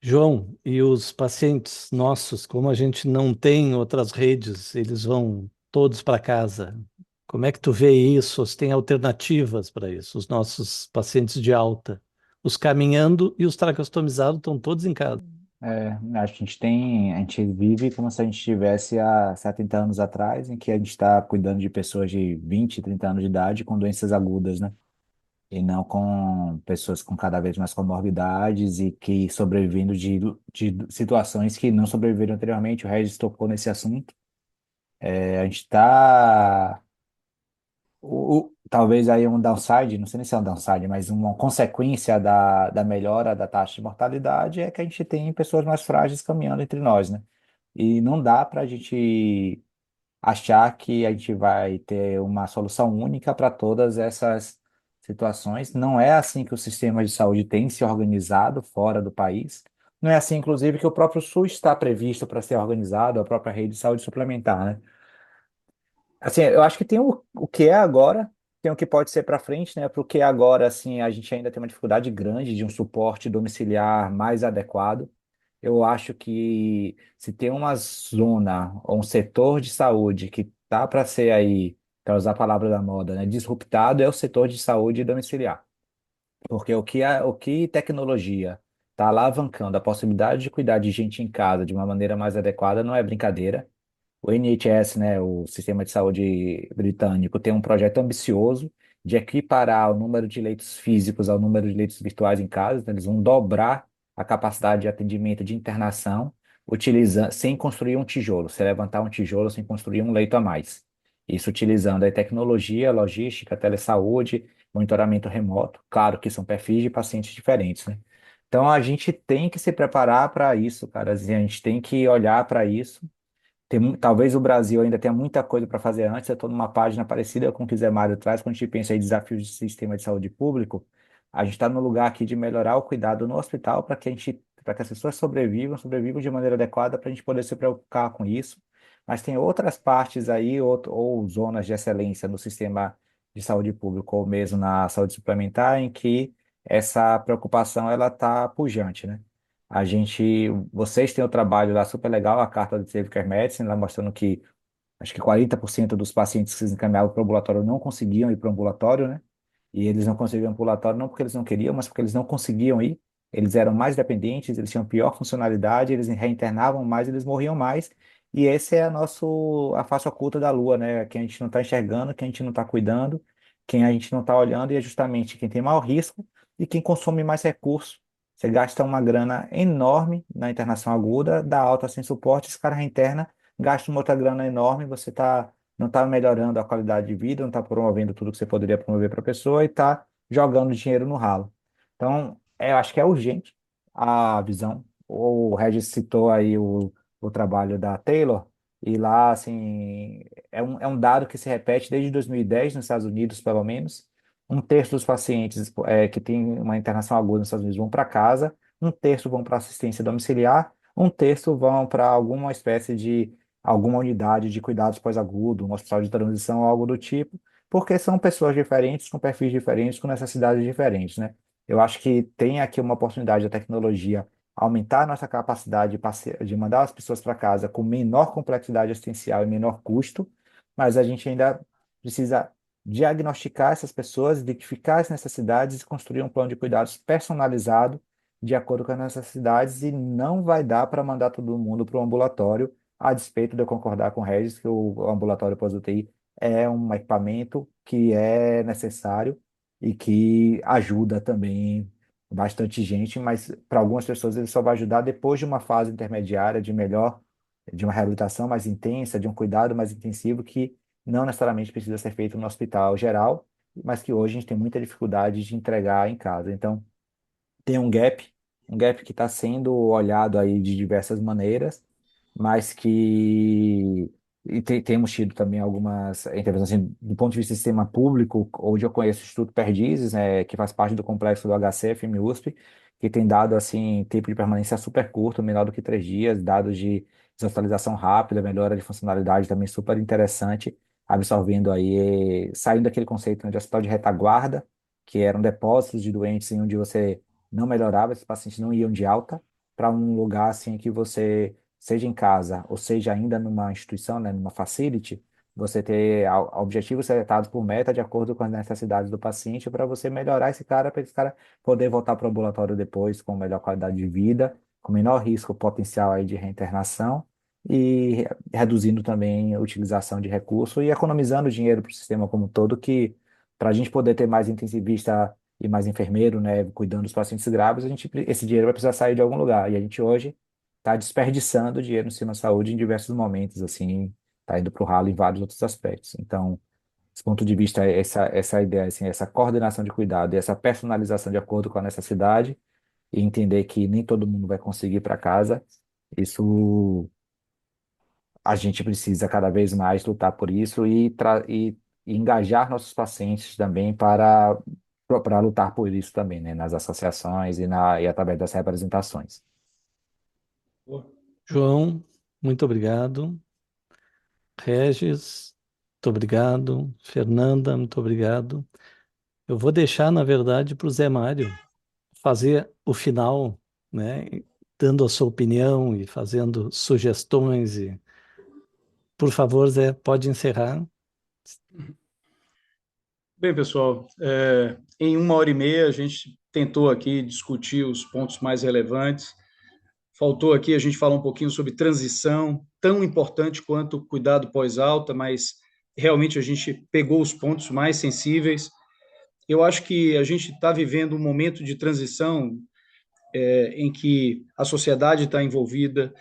João, e os pacientes nossos, como a gente não tem outras redes, eles vão todos para casa. Como é que tu vê isso? Se tem alternativas para isso? Os nossos pacientes de alta, os caminhando e os traqueostomizados estão todos em casa. Acho que a gente vive como se a gente estivesse há 70 anos atrás, em que a gente está cuidando de pessoas de 20, 30 anos de idade com doenças agudas, né? E não com pessoas com cada vez mais comorbidades e que sobrevivendo de situações que não sobreviveram anteriormente. O Regis tocou nesse assunto. A gente está talvez aí um downside, não sei nem se é um downside, mas uma consequência da melhora da taxa de mortalidade é que a gente tem pessoas mais frágeis caminhando entre nós, né? E não dá para a gente achar que a gente vai ter uma solução única para todas essas situações. Não é assim que o sistema de saúde tem se organizado fora do país. Não é assim, inclusive, que o próprio SUS está previsto para ser organizado, a própria rede de saúde suplementar, né? Assim, eu acho que tem o que é agora, tem o que pode ser para frente, né? Para o que é agora, assim, a gente ainda tem uma dificuldade grande de um suporte domiciliar mais adequado. Eu acho que se tem uma zona ou um setor de saúde que tá para ser aí, para usar a palavra da moda, né, disruptado, é o setor de saúde domiciliar. Porque o que tecnologia está alavancando a possibilidade de cuidar de gente em casa de uma maneira mais adequada não é brincadeira. O NHS, né, o Sistema de Saúde britânico, tem um projeto ambicioso de equiparar o número de leitos físicos ao número de leitos virtuais em casa. Então, eles vão dobrar a capacidade de atendimento de internação, utilizando, sem construir um tijolo, sem levantar um tijolo, sem construir um leito a mais. Isso utilizando a tecnologia, logística, telesaúde, monitoramento remoto. Claro que são perfis de pacientes diferentes, né? Então, a gente tem que se preparar para isso, cara. Assim, a gente tem que olhar para isso. Talvez o Brasil ainda tenha muita coisa para fazer antes. Eu estou numa página parecida com o que o Zé Mário traz, quando a gente pensa em desafios de sistema de saúde público. A gente está no lugar aqui de melhorar o cuidado no hospital para que as pessoas sobrevivam de maneira adequada, para a gente poder se preocupar com isso. Mas tem outras partes aí, ou zonas de excelência no sistema de saúde público, ou mesmo na saúde suplementar, em que essa preocupação ela está pujante, né? Vocês têm o trabalho lá super legal, a carta do Safe Care Medicine, lá mostrando que acho que 40% dos pacientes que se encaminhavam para o ambulatório não conseguiam ir para o ambulatório, né? E eles não conseguiam ambulatório não porque eles não queriam, mas porque eles não conseguiam ir. Eles eram mais dependentes, eles tinham pior funcionalidade, eles reinternavam mais, eles morriam mais. E esse é a face oculta da lua, né? Quem a gente não está enxergando, quem a gente não está cuidando, quem a gente não está olhando, e é justamente quem tem maior risco e quem consome mais recursos. Você gasta uma grana enorme na internação aguda, dá alta sem suporte, esse cara reinterna, gasta uma outra grana enorme, não está melhorando a qualidade de vida, não está promovendo tudo que você poderia promover para a pessoa e está jogando dinheiro no ralo. Então, eu acho que é urgente a visão. O Regis citou aí o trabalho da Taylor, e lá, assim, é um dado que se repete desde 2010 nos Estados Unidos, pelo menos. Um terço dos pacientes que têm uma internação aguda nos Estados Unidos vão para casa, um terço vão para assistência domiciliar, um terço vão para alguma unidade de cuidados pós-agudo, um hospital de transição, algo do tipo, porque são pessoas diferentes, com perfis diferentes, com necessidades diferentes, né? Eu acho que tem aqui uma oportunidade da tecnologia aumentar a nossa capacidade de mandar as pessoas para casa com menor complexidade assistencial e menor custo, mas a gente ainda precisa diagnosticar essas pessoas, identificar as necessidades e construir um plano de cuidados personalizado de acordo com as necessidades, e não vai dar para mandar todo mundo para o ambulatório, a despeito de eu concordar com o Regis que o ambulatório pós-UTI é um equipamento que é necessário e que ajuda também bastante gente, mas para algumas pessoas ele só vai ajudar depois de uma fase intermediária de uma reabilitação mais intensa, de um cuidado mais intensivo que não necessariamente precisa ser feito no hospital geral, mas que hoje a gente tem muita dificuldade de entregar em casa. Então, tem um gap que está sendo olhado aí de diversas maneiras, mas que temos tido também algumas intervenções assim, do ponto de vista do sistema público. Hoje eu conheço o Instituto Perdizes, que faz parte do complexo do HCF, USP, que tem dado assim tempo de permanência super curto, menor do que 3 dias, dados de deshospitalização rápida, melhora de funcionalidade também super interessante, absorvendo aí, saindo daquele conceito, né, de hospital de retaguarda, que eram depósitos de doentes em onde você não melhorava, esses pacientes não iam de alta, para um lugar assim que você, seja em casa ou seja ainda numa instituição, né, numa facility, você ter objetivos setados por meta de acordo com as necessidades do paciente para você melhorar esse cara, para esse cara poder voltar para o ambulatório depois com melhor qualidade de vida, com menor risco potencial aí de reinternação e reduzindo também a utilização de recurso e economizando dinheiro para o sistema como um todo, que para a gente poder ter mais intensivista e mais enfermeiro, né, cuidando dos pacientes graves, esse dinheiro vai precisar sair de algum lugar. E a gente hoje está desperdiçando dinheiro no sistema de saúde em diversos momentos, assim, está indo para o ralo em vários outros aspectos. Então, esse ponto de vista, essa ideia, assim, essa coordenação de cuidado e essa personalização de acordo com a necessidade e entender que nem todo mundo vai conseguir ir para casa, isso a gente precisa cada vez mais lutar por isso e engajar nossos pacientes também para lutar por isso também, né, nas associações e através das representações. Boa. João, muito obrigado. Regis, muito obrigado. Fernanda, muito obrigado. Eu vou deixar, na verdade, para o Zé Mário fazer o final, né? Dando a sua opinião e fazendo sugestões. Por favor, Zé, pode encerrar. Bem, pessoal, em 1 hora e meia a gente tentou aqui discutir os pontos mais relevantes. Faltou aqui a gente falar um pouquinho sobre transição, tão importante quanto o cuidado pós-alta, mas realmente a gente pegou os pontos mais sensíveis. Eu acho que a gente está vivendo um momento de transição em que a sociedade está envolvida,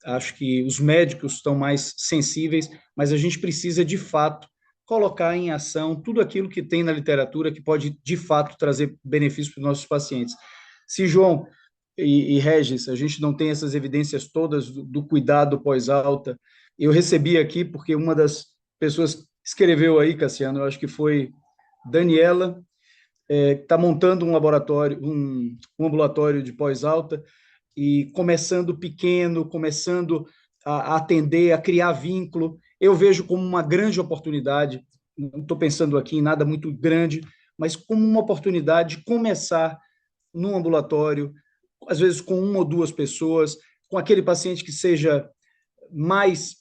acho que os médicos estão mais sensíveis, mas a gente precisa, de fato, colocar em ação tudo aquilo que tem na literatura que pode, de fato, trazer benefícios para os nossos pacientes. Se João e Regis, a gente não tem essas evidências todas do cuidado pós-alta, eu recebi aqui porque uma das pessoas escreveu aí, Cassiano, eu acho que foi Daniela, está montando um laboratório, um ambulatório de pós-alta e começando pequeno, começando a atender, a criar vínculo. Eu vejo como uma grande oportunidade, não estou pensando aqui em nada muito grande, mas como uma oportunidade de começar num ambulatório, às vezes com 1 ou 2 pessoas, com aquele paciente que seja mais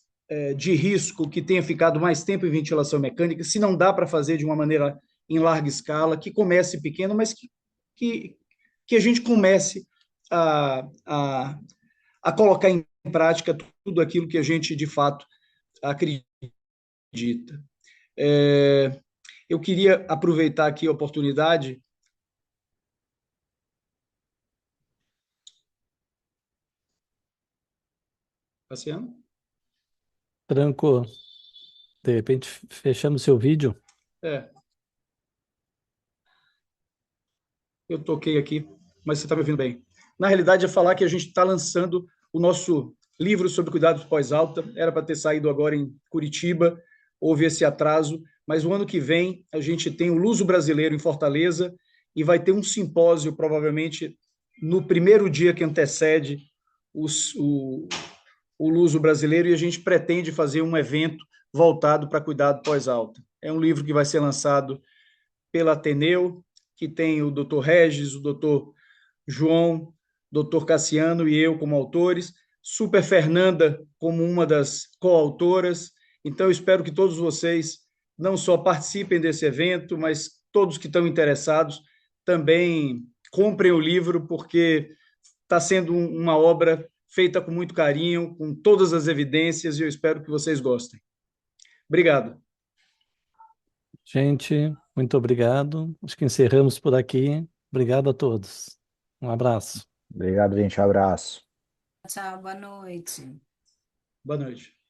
de risco, que tenha ficado mais tempo em ventilação mecânica, se não dá para fazer de uma maneira em larga escala, que comece pequeno, mas que, que a gente comece a colocar em prática tudo aquilo que a gente, de fato, acredita. Eu queria aproveitar aqui a oportunidade. Cassiano? Franco, de repente fechamos seu vídeo. Eu toquei aqui, mas você está me ouvindo bem. Na realidade, é falar que a gente está lançando o nosso livro sobre cuidados pós-alta. Era para ter saído agora em Curitiba, houve esse atraso, mas o ano que vem a gente tem o Luso Brasileiro em Fortaleza e vai ter um simpósio, provavelmente, no primeiro dia que antecede o Luso Brasileiro, e a gente pretende fazer um evento voltado para cuidado pós-alta. É um livro que vai ser lançado pela Ateneu, que tem o Dr. Regis, o Dr. João, Dr. Cassiano e eu como autores, Super Fernanda como uma das coautoras. Então, eu espero que todos vocês não só participem desse evento, mas todos que estão interessados também comprem o livro, porque está sendo uma obra feita com muito carinho, com todas as evidências, e eu espero que vocês gostem. Obrigado. Gente, muito obrigado. Acho que encerramos por aqui. Obrigado a todos. Um abraço. Obrigado, gente. Um abraço. Tchau, boa noite. Boa noite.